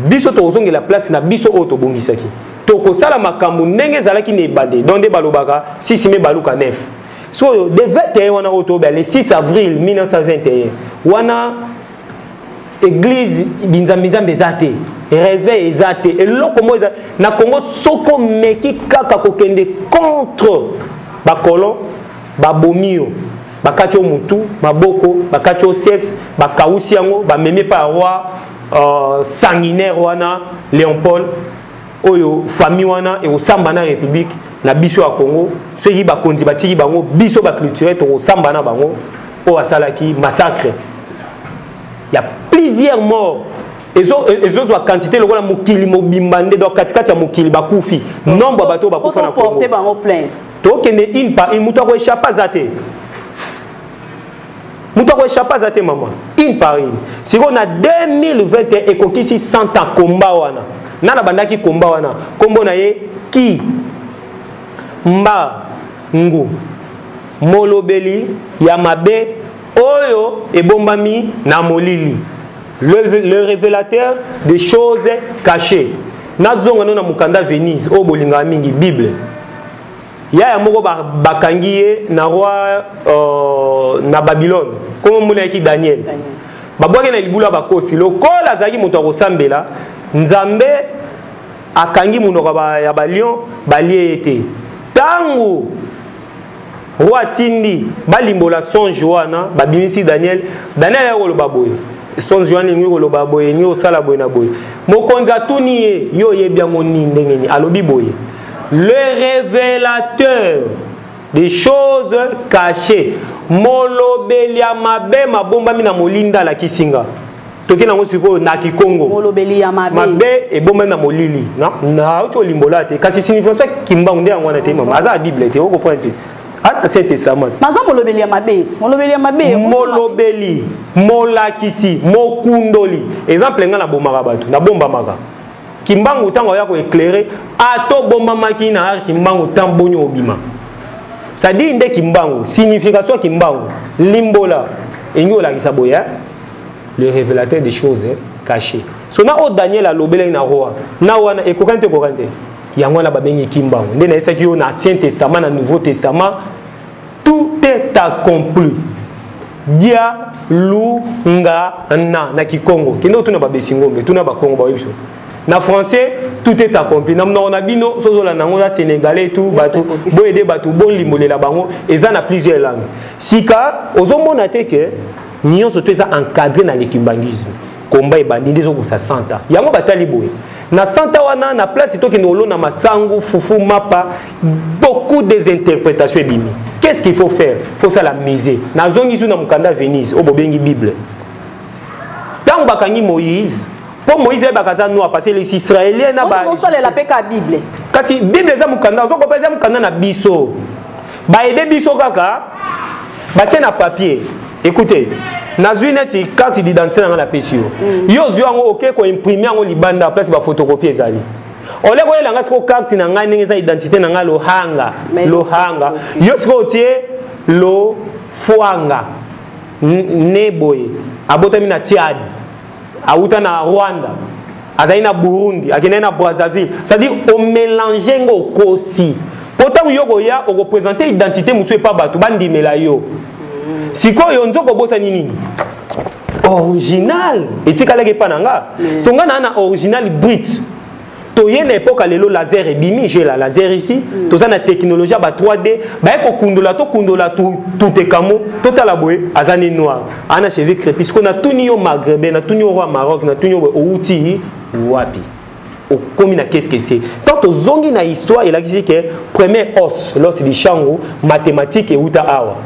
[SPEAKER 1] biso to ozonge la place na biso auto bongisaki to ko sala makambu ndenge zalaki ne bande donde balobaka 6 mai baluka 9 so de 21 wana auto le 6 avril 1921 wana église binzambiza bezate réveil ezate et loko moza na Congo soko meki kaka kokende contre ba colon ba bomio ba kacho mutu maboko ba kacho sexe ba kausi yango ba meme pa roi sanguinaire wana Léopold oyo famille wana et osamba na république na biso ya Congo ceux qui ba kondi batiki bango biso ba culturel to osamba na bango o asalaki massacre. Il y a plusieurs morts ezo la quantité lokola mokili mobimbande donc katikati ya mokili bakufi nombre bato bakufa na Congo
[SPEAKER 2] porter bango plainte
[SPEAKER 1] to kende une par une muto ko échapper zate muto ko échapper zate maman une par une si on a 2021 ekokisi 100 ans combat wana nana bandaki combat wana kombo na ye ki mba ngu molobeli ya mabe oyo ebombami na molili le révélateur des choses cachées nazonga na mukanda Venise o bolinga mingi Bible ya moko bakangi ye na roi na Babylone comme mona ki Daniel babwaki na libula bakosi lokola azaki moto akosambela nzambe akangi munoko ya balion balie ete tangu roi tindi balimbola songe wana babimisi Daniel ya koloba boye songe wana lingi koloba boye ni osala boye na boye mokonzi atuni ye yo yebi yango nini ndenge nini alobi boye le révélateur des choses cachées molobeli ya mabe mabombami na molinda la kisinga toki nango siko na Kikongo
[SPEAKER 2] molobeli ya
[SPEAKER 1] mabe ebombami na molili na ocho limbola te kasi signification kimbangu nde yango wana te mama aza Bible te oko pointe Ancien Testament.
[SPEAKER 2] Maza molobeli ya mabe. Molobeli ya mabe.
[SPEAKER 1] Molobeli, molakisi, mokundoli. Exemple nga na bomaka batu, na bomba maka. Kimbangu tango ya ko éclairer, ato bomba maki na ar kimbangu tambonyo obima. Ça dit inde kimbangu, signification kimbangu, limbola. Engo la kisaboya, le révélateur des choses cachées. Sona o Daniel a lobela na roi. Na wana ekokante kokante. Yangwana babengi kimbangu. Ndena esaki yo na Ancien Testament na Nouveau Testament tout est accompli. Dia lu nga na Kikongo. Kendo tuna babesingombe, tuna bakongo ba wiso. Na français tout est accompli. Na mona bino sozola nango ya sénégalais tout batu bo aider batu bon limolela bango eza na plusieurs langues. Sika ozomona te ke nyonso to eza encadré na lekimbangisme. Komba ebandi ndezo ko sa santa. Yango batali boye. Na santa wana na place to kino na masangu fufu mapa beaucoup des interprétations bimi. Qu'est-ce qu'il faut faire? Faut ça la miser. Na zongi su na mukanda Venise o bobengi Bible. Tango bakangi Moïse, pour Moïse bakaza noir parce que les Israéliens na ba
[SPEAKER 2] on sole la peka Bible.
[SPEAKER 1] Kasi Bible za mukanda, zo ko pesa mukanda na biso. Ba aider biso kaka ba tient na papier. Écoutez, nazwineti carte d'identité dans la pesio. Yo zyo ngo OK ko imprimer ngo libanda place ba photocopier ezali. Ole ko yela ngasiko carte na ngani ngeza identité na ngalo hanga. Lo hanga. Yo siko tie lo fuanga. Neboye. Abota mina Tchad. Auta na Rwanda. Azali na Burundi, akina na Brazzaville. C'est-à-dire on mélange ngo kosi. Pourtant yo ko ya o représenter identité musu pa batu bandimela yo. Siko yonzo ko bosa nini original etikala ke pananga songa na original brit to yena époque lelo laser ebimi j'ai la laser ici to za na technologie ba 3D ba ko kundola to kundola tout ekamo total aboye azani noir ana cheveux crépus qu'on a tout ni au Maghreb na tout ni au Maroc na tout ni au outil wapi au komina qu'est-ce que c'est tant aux zongi na histoire il a dit que premier os l'os du chango mathématique et uta awa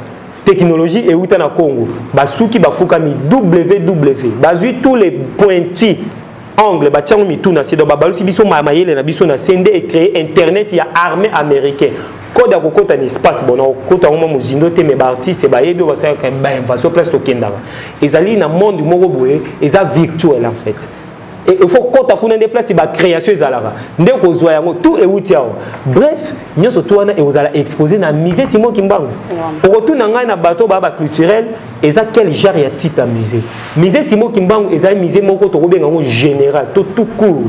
[SPEAKER 1] technologie et outa na Congo basuki bafuka mi www bazui tous les pointis angle batiango mi tuna c'est donc babalusi biso mayele na biso na sende et créer internet ya armée américaine koda kokota ni espace bon kota ngoma muzindo te me ba artiste ba yebi ba sa ka ba invasion presque okendaka ezali na monde moko boye eza virtuel en fait. Et il faut qu'on t'accorde des places, la création est là. Dès qu'on voit tout et où tu as. Bref, nous sommes et vous allez exposer dans musée Simon Kimbangu. Pour retour dans un bateau culturel, et ça quel genre de type de musée. Musée Simon Kimbangu, et ça musée mon côté en général, tout court.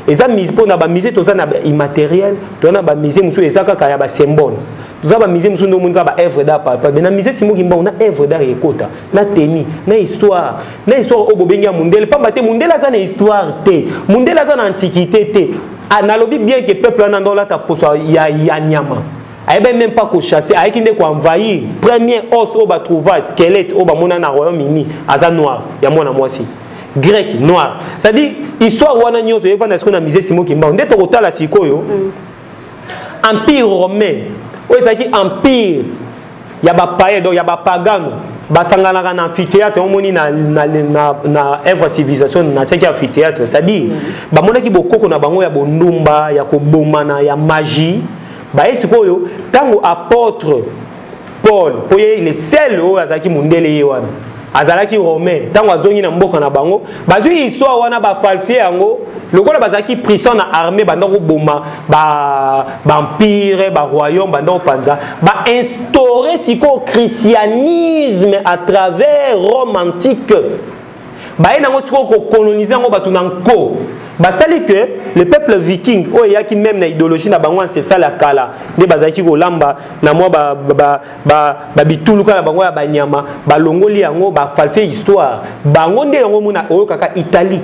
[SPEAKER 1] Et ça musée pour na musée tout ça na immatériel, tout na musée monsieur et ça quand il y a symbole. Tout ça musée monsieur no monde ba œuvre d'art pas. Mais na musée Simon Kimbangu na œuvre d'art ekota, na tenue, na histoire au bobenga mundele pas baté mundele ça na histoire té. Mundele ça na antiquité té. Analogie bien que peuple en dans la ta poso ya nyama. Aïe même pas ko chasser, aïe qui ne ko envahir. Premier os au ba trouver squelette au ba mona na Royaume-Uni, aza noir, ya mona moi aussi. Grec noir. Ça dit histoire wana nyoso yeva na skona musée Simon Kimbangu. Ndeto kotala sikoyo. Empire romain. Oyo ezaki empire ya ba païen donc ya ba pagano basanganaka na amphithéâtre omoni na œuvre civilisation na tiaki amphithéâtre c'est-à-dire bamonaki bokoko na bango ya bondumba ya kobomana ya magie baye sikoyo tango apôtre Paul poye le seul oyo azalaki mundele ye wana azalaki romain tango azongi na mboka na bango bazwi histoire wana bafalfie yango lokola bazalaki puissant na armée banda koboma empire royaume banda kopanza instaurer siko christianisme à travers Rome antique baye nango siko coloniser yango batu na nko basali que le peuple viking oyo eyaki même na idéologie na bango ancestral ya kala nde bazalaki kolamba na mwa bituluka na bango ya banyama balongoli yango bafalfe histoire bango nde yango mona oyo kaka Italie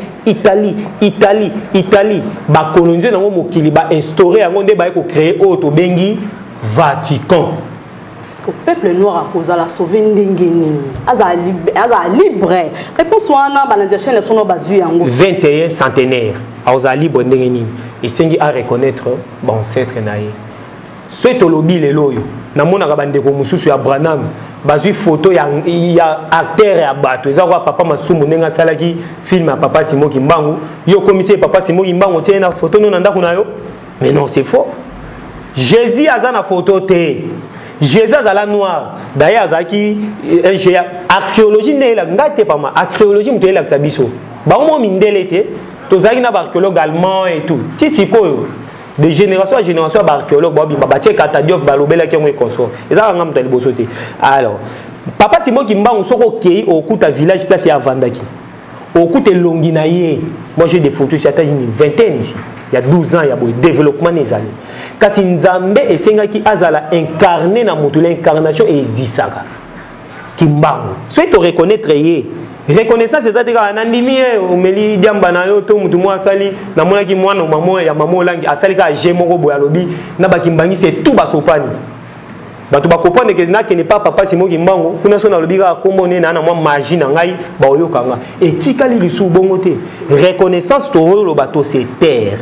[SPEAKER 1] bakolonize nango mokili bainstaurer yango nde baye kocréer oyo tobengi Vatican.
[SPEAKER 2] Le peuple noir a causé la sauver ndengeni aza libre réponse wana banadiation ne sono bazu yango
[SPEAKER 1] 21 centenaire aza libre ndengeni esengi à reconnaître ancêtre naye soto lobi lelo yo namonaka bandeko mususu ya Branham bazui photo ya acteur ya bato eza kwa papa masumu ndenga salaki film ya papa Simon Kimbangu yo commissaire papa Simon Kimbangu tiena na photo no ndako na yo mais non c'est faux. Jésus aza na photo te Jésus azala noir d'ailleurs azaki archéologie ndela ngate pama archéologie mtela kisabiso ba mo mindele te tozaki na archéologue allemand et tout ti sikoyo de génération à génération ba archéologue ba bimba ba tcheka Diop ba lobela ki ngo consort ezaka ngam liboso te. Alors papa Simon Kimbangu soko kei okuta village place ya Vandaki okuta Longinaye. Moi j'ai des photos sur une vingtaine ici. Il y a 12 ans, il y a un développement des années. Kasi Nzambe et Sengaki azala incarné dans l'incarnation et Zisaka. Kimbangu. Soit tu reconnaître reconnaissance c'est-à-dire nandimi omeli diamba yo to mutu mo asali na mona ki mwana mamo ya mamo langi asali ka jemoko boya lobi na bakimbangi c'est tout basopani. Batu ba comprendre que na n'est pas papa Simon Kimbangu kuna so na lobi ka kombone na mwa magie na ngai ba oyokanga etikali lisu bongo te reconnaissance to lo bato c'est terre.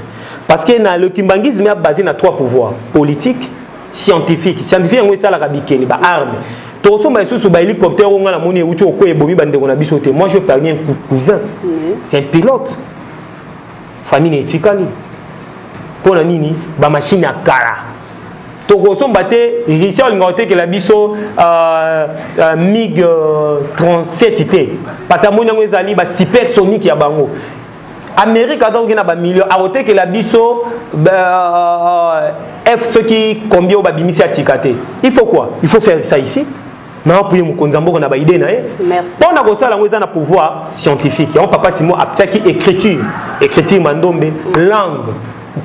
[SPEAKER 1] Parce que le kimbangisme est basé sur 3 pouvoirs politique, scientifique. Scientifique, c'est la rabikeli, ba arme. Tout ça, c'est un hélicoptère, on a la monnaie, moi je parle un cousin. C'est un pilote. Famille éthicale. Pour la nini, ba machine à kara. Tout ça, c'est que la biso MiG 37 parce que mon est supersonique ya bango. Amérique a donc un million à côté que la biso F ce qui combien au babimisi à sikate. Il faut quoi? Il faut faire ça ici. Non pour mon konzambo on a ba idée na e.
[SPEAKER 2] Merci.
[SPEAKER 1] Pour na ça la ngweza na pouvoir scientifique. Ya papa Simon aptaki écriture mandombe langue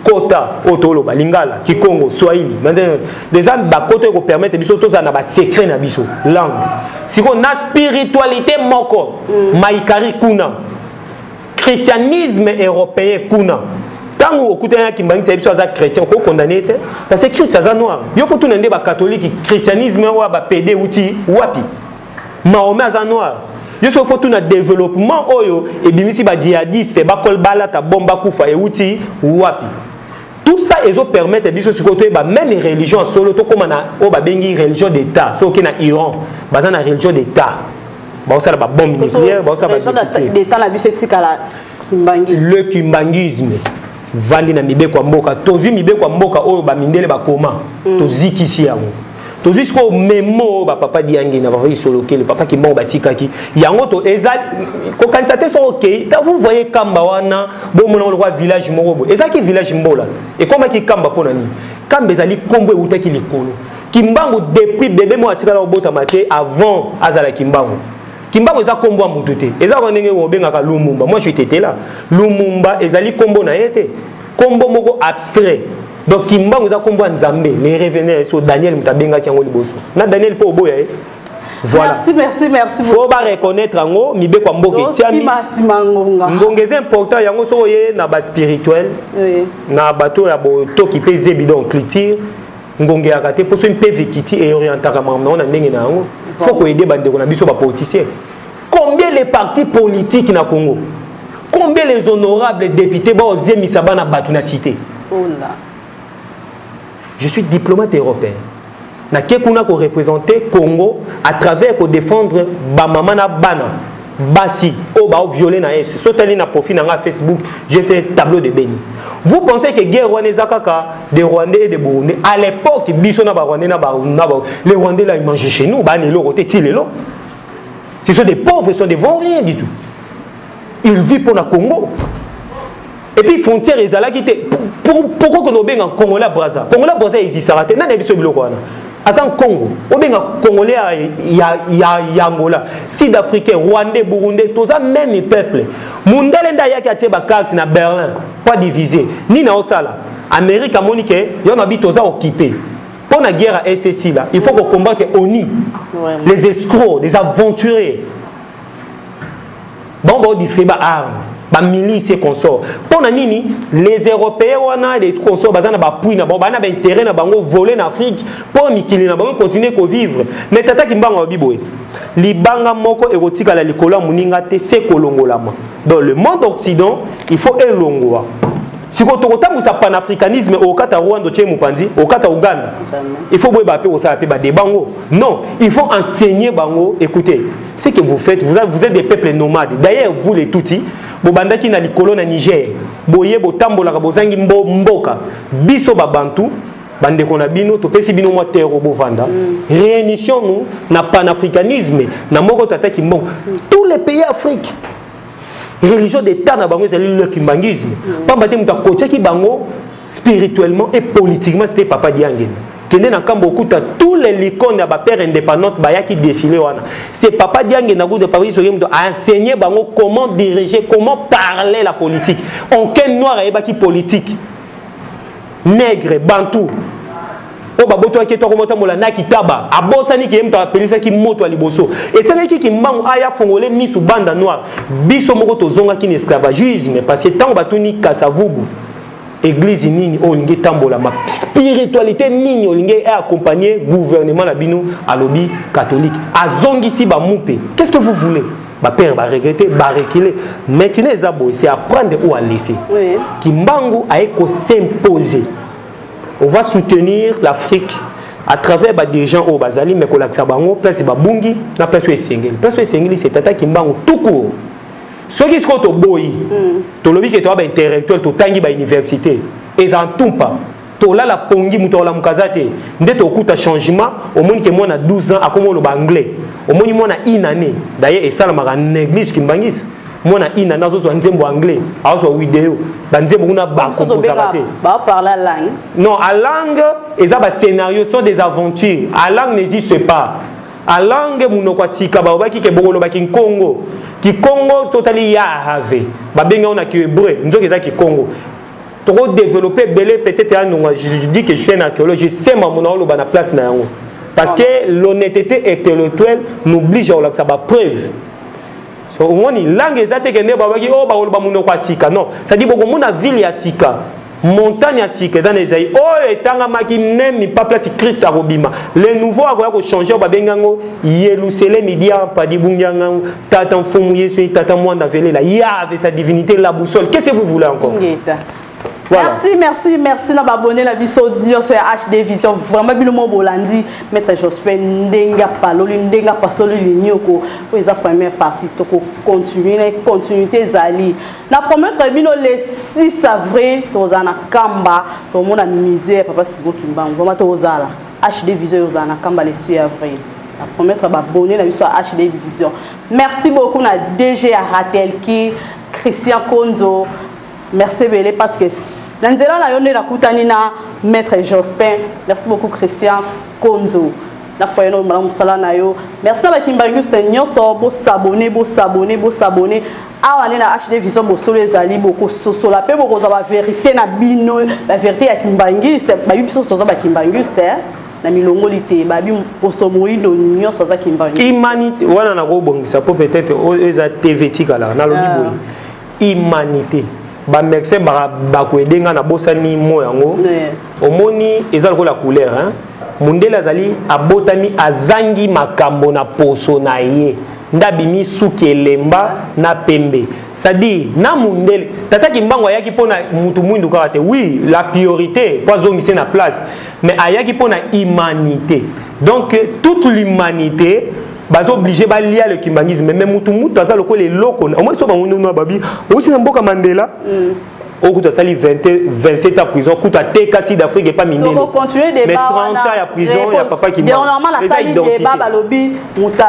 [SPEAKER 1] kota otolo ba lingala kikongo swahili. Maintenant des hommes ba kota ko permettre biso to ça na ba secret na biso langue. Si on a spiritualité moko maikari kuna christianisme européen kuna tango okutana kimbangi sa biso aza chrétien ko condamné te parce que Christ aza noir yo faut tout ndé ba catholique christianisme wa ba PD uti wapi Mahomet aza noir yo faut tout na développement oyo et bimisi ba djihadiste ba kol bala ta bomba kufa e uti wapi tout ça ezo permettre biso sikoto ba même religion solo to comme na o ba bengi religion d'état so ki na Iran baza na religion d'état. Bon, ça la bombe nucléaire, bon, ça va le kimbangisme. Vandi na mibe kwa mboka. Tozi mibe kwa mboka oyo ba mindele ba koma. Tozi kisi yango. Tozi sko memo ba papa diangi na ba solo le papa ki mbo batika ki. Yango to eza ko kanisa te so OK. Vous voyez kamba wana bo mona le roi village moko. Eza ki village mbola. Et comment ki kamba pona ni? Kamba ezali kombo utaki likolo. Kimbangu depuis bébé mo atika la bota maté avant azala Kimbangu. Kimbangu eza kombo mutu te. Eza ko ndenge wo bengaka Lumumba. Moi je étais là. Lumumba ezali kombo na yete. Kombo moko abstrait. Donc Kimbangu eza kombo Nzambe. Les revenants sur Daniel Mtabenga ki yango liboso. Na Daniel po oboya e. Voilà.
[SPEAKER 2] Merci.
[SPEAKER 1] Faut pas reconnaître yango mibe kwa mboke tiami. Ngongeze important yango so ye na ba spirituel. Oui. Na bato ya bo to ki pe zebidon cliture. Ngonge ya kate pour so une PV kiti et orientaka mamna na ndenge na yango. Faut qu'on aide bande na biso ba politiciens. Combien les partis politiques na Congo? Combien les honorables députés ba ozemi sabana batu na cité? Oh là. Je suis diplomate européen. na kekuna ko représenter Congo à travers ko défendre ba maman na bana basi o ba violer na es sotali na profil na Facebook j'ai fait un tableau de béni. Vous pensez que guerre rwandaise kaka des Rwandais et des Burundais à l'époque biso na ba Rwandais na ba les Rwandais là ils mangeaient chez nous ba nelo roté ti lelo. Ce sont des pauvres, ce sont des vauriens du tout. Ils vivent pour le Congo. Et puis frontière ils allaient quitter pourquoi qu'on obéit en Congolais Brazza. Congolais Brazza existe ça raté na biso biloko wana. Azan Congo, obéit en Congolais ya Angola, Sud-Africain, Rwandais, Burundais, tous ça même peuple. Mundalenda ya ki ba carte na Berlin, pas divisé. Ni na osala. Amérique a monique, yon habite tous ça occupé. Pour la guerre à SSI là, il faut qu'on combatte ONU, les escrocs, les aventuriers. Bon, on distribue armes. Ba milice et consorts. Pour nini les Européens wana les consorts bazana ba pouille na ba na ba intérêt na bango voler en Afrique pour mikili na bango continuer ko vivre. Mais tata kimbanga biboye. Libanga moko erotika la likolo muninga te se kolongolama. Dans le monde occident, il faut elongoa. Si vous avez un panafricanisme au Kata Rwanda, au Kata Ouganda, il faut des bango. Non, il faut enseigner bango. Écoutez, ce que vous faites, vous êtes des peuples nomades. D'ailleurs, vous les toutis, vous bandaki na likolo na Niger, boye botambola bozangi mboka, biso babantu, bande konabino, to pesi bino mo terre bovanda. Réunition nous na panafricanisme, na moko tataki mbongo. Tous les pays africains. Religion d'État na bango c'est le kimbangisme. Pas battre muta coacher ki bango spirituellement et politiquement c'était Papa Diangue. Kende na kambo kuta tous les icônes ya ba père indépendance ba ya ki défilé wana. C'est Papa Diangue na go de Paris sur muta enseigner bango comment diriger, comment parler la politique. Aucun noir a eba ki politique. Nègre, bantou. O ba boto ki to ko mota mola na kitaba abosani ki emto apelisa ki moto aliboso et c'est qui mbangu aya fongolé ni sous banda noire biso moko to zonga ki esclavagisme parce que tant batuni kasavubu église nini o lingi tambola ma spiritualité nini o lingi accompagner gouvernement la bino alobi catholique azongi si ba moupe qu'est-ce que vous voulez ba père ba regretter ba reculer maintenant c'est apprendre ou à laisser oui kimbangu a ko s'imposer. On va soutenir l'Afrique à travers des gens au Bazali, mais qu'on a bango, place babungi, na place Essengeli. Place Essengeli, c'est tata kimbango tout court. Ceux qui sont au boyi, to lobi que tu as intellectuel, to tangi ba université, et en tout pas. To la pongi muto la mukazate, ndé to kuta changement, au monde que moi na 12 ans, à comment le anglais. Au monde moi na une année. D'ailleurs, et ça la mara néglige kimbangis. Moi na ina nazo so nzembo anglais azo vidéo banzembo kuna ba composaraté
[SPEAKER 2] ba parler la langue
[SPEAKER 1] non à langue et ça ba scénario sont des aventures à langue n'existe pas à langue munoko sika ba obaki ke bokolo ba ki Congo ki Congo totally ya have ba benga on a ki hébreu nzoki za ki Congo to développer belé peut-être je dis que je suis un archéologue je sais mon olo ba na place na yango parce que l'honnêteté intellectuelle n'oblige à la ba preuve. So on y langue exacte que ne babaki oh ba oloba muno kwa sika non ça dit beaucoup mona ville ya sika montagne ya sika za nezai oh etanga maki nem pas place Christ arobima les nouveaux a ko changer ba bengango Yerusalem media pa di bungyanga tata mfumu Yesu tata mwanda vele la ya avec sa divinité la boussole qu'est-ce que vous voulez encore
[SPEAKER 2] voilà. Merci na abonné la biso sur HD Vision vraiment bino mo bolandi maître Jospin ndenga paloli ndenga pasoli nyoko pour esa première partie to continuer continuité zali na promettre bino le 6 avril tozana kamba to mona misère papa Sibo Kimbangu vraiment tozala HD Vision tozana kamba le 6 avril na promettre ba abonné la biso HD Vision merci beaucoup na DG Aratel qui Christian Konzo merci Belé parce que Nanzela na yone na kutani na maître Jospin. Merci beaucoup Christian Konzo. La fois no madame sala na yo. Merci na bakimbangu c'est nyonso bo s'abonner. Awa na HD Vision bo solo ezali boko soso la pe boko za ba vérité na bino la vérité ya kimbangu c'est ba biso soso ba kimbangu c'est na milongoli te ba bi poso moindo nyonso za kimbangu. Humanité
[SPEAKER 1] wana na go bongisa po peut-être eza TV tikala na lobi boy. Humanité. Ba merci ba ko edenga na bosani mo yango omoni ezali ko la couleur hein mundela zali abotami azangi makambo na poso na ye ndabimi suki elemba na pembe. C'est-à-dire na mundele tata kimbango ayaki pona mutu mwindu kate. Oui, la priorité pas zongisi na place, mais ayaki pona humanité. Donc toute l'humanité bazo obligé ba lier le kimbangisme, mais mutu aza loko les loko. Au moins so ba mundu na babi, aussi na mboka Mandela. Au coût de 27 ans de prison, coûte à Tekasi d'Afrique et pas miné. Mais 30 ans de prison, il y a papa qui meurt.
[SPEAKER 2] Normalement, la salle de débat, balobi,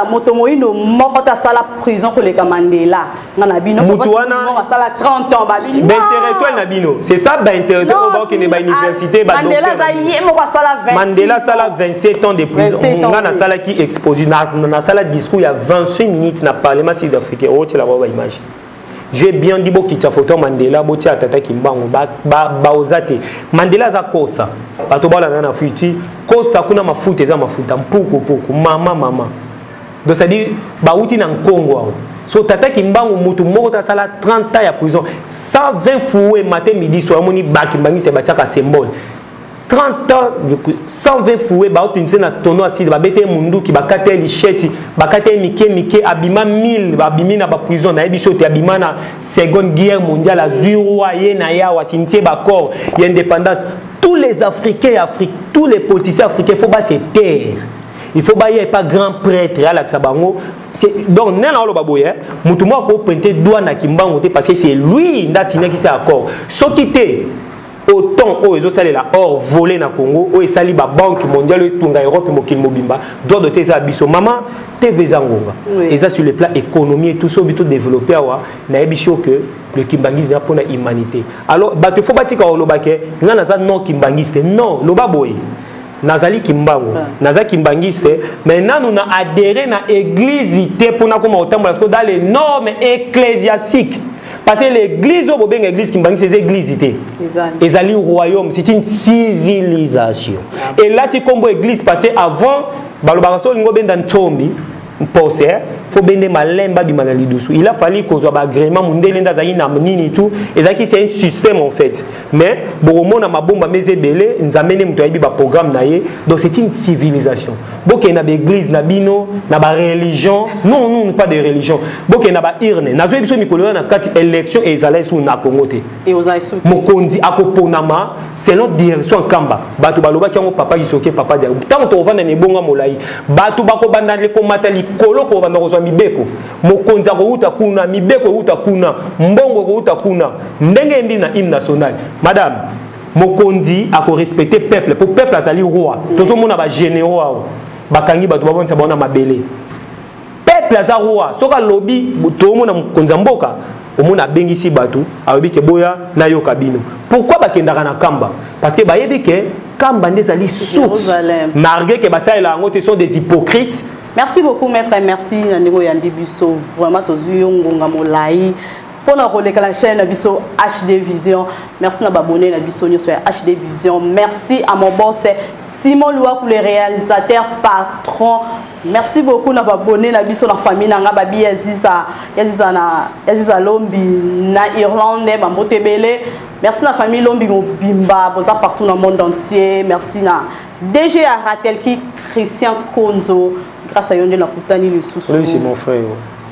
[SPEAKER 2] motomoïno, mon pote à salle prison pour les Mandela. Nabino, moutouana, salle 30 ans, babino.
[SPEAKER 1] Ben territoire Nabino, c'est ça, ben territoire au bord qui n'est pas université. Mandela, salle 27 ans de prison. On a la salle qui expose, dans la salle de discours, il y a 25 minutes dans le Parlement sud-africain. Oh, tu la vois, image. J'ai bien dit que tu as photo Mandela, tu as tata Kimbango, baozate. Mandela za kosa. Batobala na fuiti, kosa kuna mafuta za mafuta mpuko mama. Donc ça dit bauti na Congo. So tata Kimbango mutu moko ta sala 30 ans ya prison. 120 fouet matin midi soir moni bakimbangi se batiaka symbole. 30 ans, 120 fouets, tu ne sais pas, tono assis, babete mundu qui bakate licheti, bakate mike, abima 1000, abimi na ba prison, na ebisote abima na seconde guerre mondiale, azurwa ye na ya wasintie bakor, y a indépendance. Tous les Africains, tous les politiciens africains, il faut pas se taire. Il faut pas y avoir pas grand prêtre à l'Aksabango. Donc, n'a pas le baboye, mutumo ko pointer doigt na Kimbango parce que c'est lui qui a signé qui s'est accord. Ce qui était autant aux autres là or volé na Congo ou sali ba banque mondiale tunga Europe mokil mobimba doit doter ça biso maman TV zangonga et ça sur le plan économie et tout ça bientôt développer wa na ebisho que le kimbangize pour la humanité. Alors ba te faut batika o lobake ngana za non kimbangiste non loba boy nazali kimbango naza kimbangiste maintenant nous na adhéré na église pour na comme autant dans les normes ecclésiastiques. Parce que l'église, l'église qui c'est l'église. Et le royaume, c'est une civilisation. Et là, tu comprends l'église parce que avant, il faut bien malemba du manali dessous. Il a fallu qu'on soit agrément mundelenda zaina nini tout. Et ça qui c'est un système en fait. Mais bon na mabomba mezebele nzamene mtu aibi ba programme naie. Donc c'est une civilisation. Boke na église na bino na ba religion. Non non pas de religion. Boke na ba irne. Nazo biso mikolo na kati élection et ezalai sous na Congote.
[SPEAKER 2] Et aux aisu.
[SPEAKER 1] Mokondi akoponama selon direction kamba. Batu baloba ki ngo papa isoke papa dia. Tant to vanda ne bonga molai. Batu bako banda le komatali kolo ko banda ko mibeko mokonza ko uta kuna mibeko uta kuna mbongo ko uta kuna ndenge ndi na hymne national madame mokonzi ako respecter peuple pour peuple azali roi tozo mona ba généraux bakangi batu babonza bona mabele peuple azali roi soka lobby to mona mokonza mboka omona bengisi batu ayobi ke boya na yo kabino pourquoi bakendaka na kamba parce que bayebi ke kamba ndezali source malgré que basala ngo te sont des hypocrites.
[SPEAKER 2] Merci beaucoup, maître. Merci, Nandego Yambibiso. Vraiment, tous les gens pour la chaîne Nabiso HD Vision. Merci d'abonner Nabiso sur HD Vision. Merci à mon boss Simon Loua pour les réalisateurs patrons. Merci beaucoup d'abonner Nabiso la famille Nanga Babi Yaziza Lombi na Irlande Bambote Bele. Merci la famille Lombi Bimba Boza partout dans le monde entier. Merci na DG Aratelki Christian Konzo. Grâce à Yonde Nakutani le sous.
[SPEAKER 1] Oui, c'est mon frère.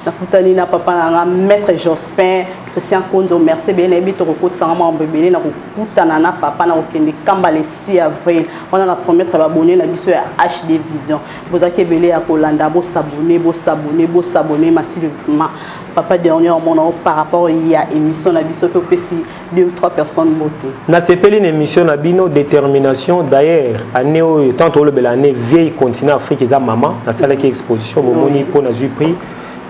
[SPEAKER 2] Nakutani na papa na maître Jospin, Christian Konzo, merci bien et bito ko tsama mbebele na kutana na papa na okende kamba le 6 avril. On a la première abonné na biso ya HD Vision. Bozaki belé ya Kolanda, bo s'abonner massivement. Papa dernièrement par rapport à émission na biso to pesi 2 ou 3 personnes beauté. Na sepeli une émission na bino détermination d'ailleurs année tant au le l'année vieille continent Afrique za maman na salle qui exposition bomoni pour na prix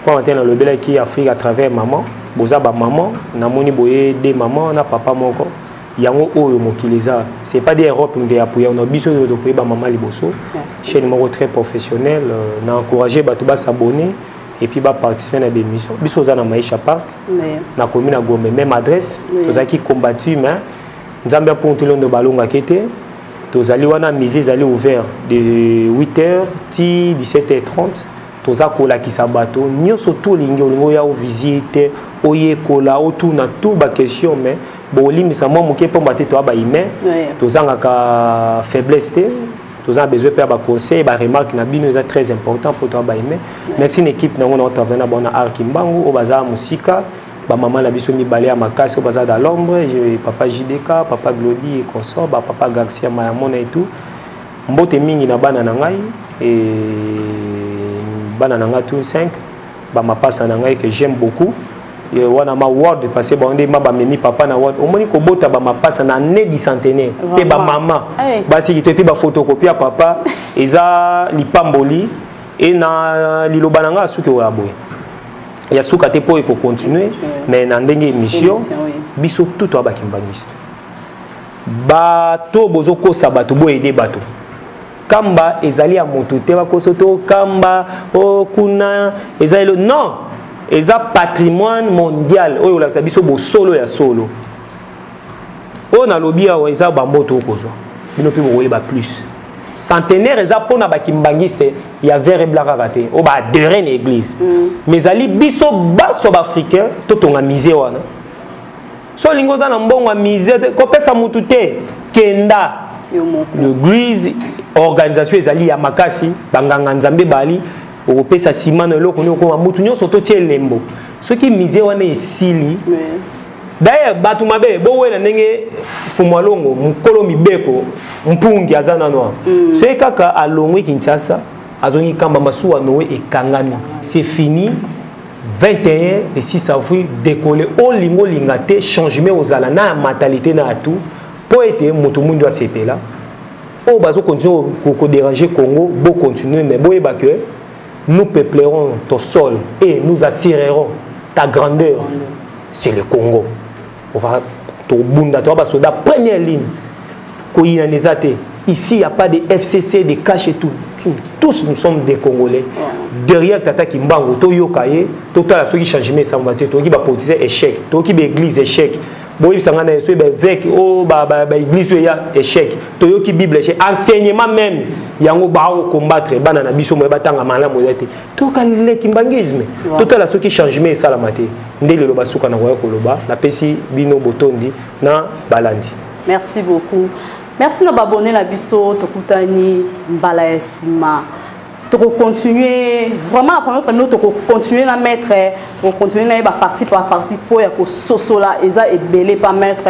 [SPEAKER 2] pour entrer dans le bel qui Afrique à travers maman boza ba maman na moni boye des mamans na papa moko yango oyo mokiliza c'est pas des Europe de appuyer on a biso de pays ba maman liboso chaîne moko très professionnel na encourager ba to ba s'abonner et puis va participer à des missions. Biso za na Maisha Park, na commune à Gombe, même adresse. Tous qui combattu, mais Nzambia pour tout le monde de Balonga kete. Tous ali wana misé zali ouvert de 8h ti 17h30. Tous akola ki sabato, nyoso tout lingi olingo ya o visite, oye kola o tout na tout ba question mais bon limisa moi moké pour battre to ba ime. Tous anga ka faiblesse te.
[SPEAKER 1] Tous ont besoin de faire des conseils, des remarques, c'est très important pour toi. Merci une équipe qui a intervenu dans Art Kimbangu, au bazar Musika, maman la biso mi balé à Makasi au bazar de l'ombre, papa JDK, papa Glody et consort, papa Garcia Mayamona et tout. Mbote mingi na bana nangai et bana nangai tout 5, ma passe nangai que j'aime beaucoup. Et wana ma word parce que bonde ma ba memi papa na word omoni ko bota ba ma passe na né du centenaire pe ba maman basi ki te pe ba photocopie à papa eza lipamboli et na liloba nanga suki wa boye ya suka te po ko continuer mais na ndenge émission biso tout wa ba kimbangiste bato bozo ko sabato bo aider bato kamba ezali ya moto te ba kosoto kamba o kuna ezali non. Et ça patrimoine mondial. Oh, la sabiso bo solo ya solo. Oh, na lobby a eza bamboto kozo. Bino pi bo ba plus. Centenaire eza pona ba kimbangiste ya verre blaka raté. Oh ba adhérer na église. Mais ali biso baso ba africain to tonga misé wana. So lingo za na mbongo misé ko pesa mutu te kenda. L'église organisation ezali ya makasi banganga nzambe bali au pesa simana loko ne ko mutu nyo soto tie lembo ce qui misé wana esili d'ailleurs batu mabe bo wela ndenge fumwalongo mukolo mibeko mpungi azana noa c'est kaka alongwe Kinshasa azoni kamba masuwa noe ekangani c'est fini 21 et 6 avril décoller au lingo lingate changement aux ala na mentalité na tout pour être mutu mundo a sepela o bazo continuer ko déranger Congo bo continuer mais bo eba que nous peuplerons ton sol et nous assurerons ta grandeur. C'est le Congo. On va te bunda, tu vas la première ligne. Ici, il n'y a pas de FCC, de cash et tout. Tous nous sommes des Congolais. Derrière Tata Kimbangu, Toyo Kaye, Total, ceux qui changent mes sambatés, Toki va politiser échec, Toki va église échec. Boy sangana so be vek o ba église ya échec toyo ki bible échec enseignement même yango ba o combattre bana na biso mo batanga malamu yete to kalile kimbangisme total so ki changement ça la maté ndele lo basuka na ko loba na pesi bino botondi na balandi.
[SPEAKER 2] Merci beaucoup. Merci na babonner na biso tokutani mbala esima. Pour continuer vraiment la première minute pour continuer à mettre pour continuer à partie par partie pour que soso là eza ebelé pas mettre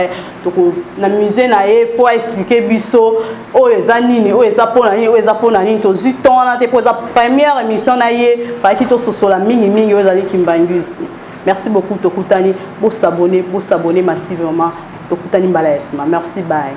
[SPEAKER 2] donc na musée na e faut expliquer biso o eza nini o eza pona nini o eza pona nini to ziton na te pour la première émission na ye fa ki to soso la mingi mingi o ezali kimbangus. Merci beaucoup tokutani pour s'abonner massivement tokutani mbala esima. Merci, bye.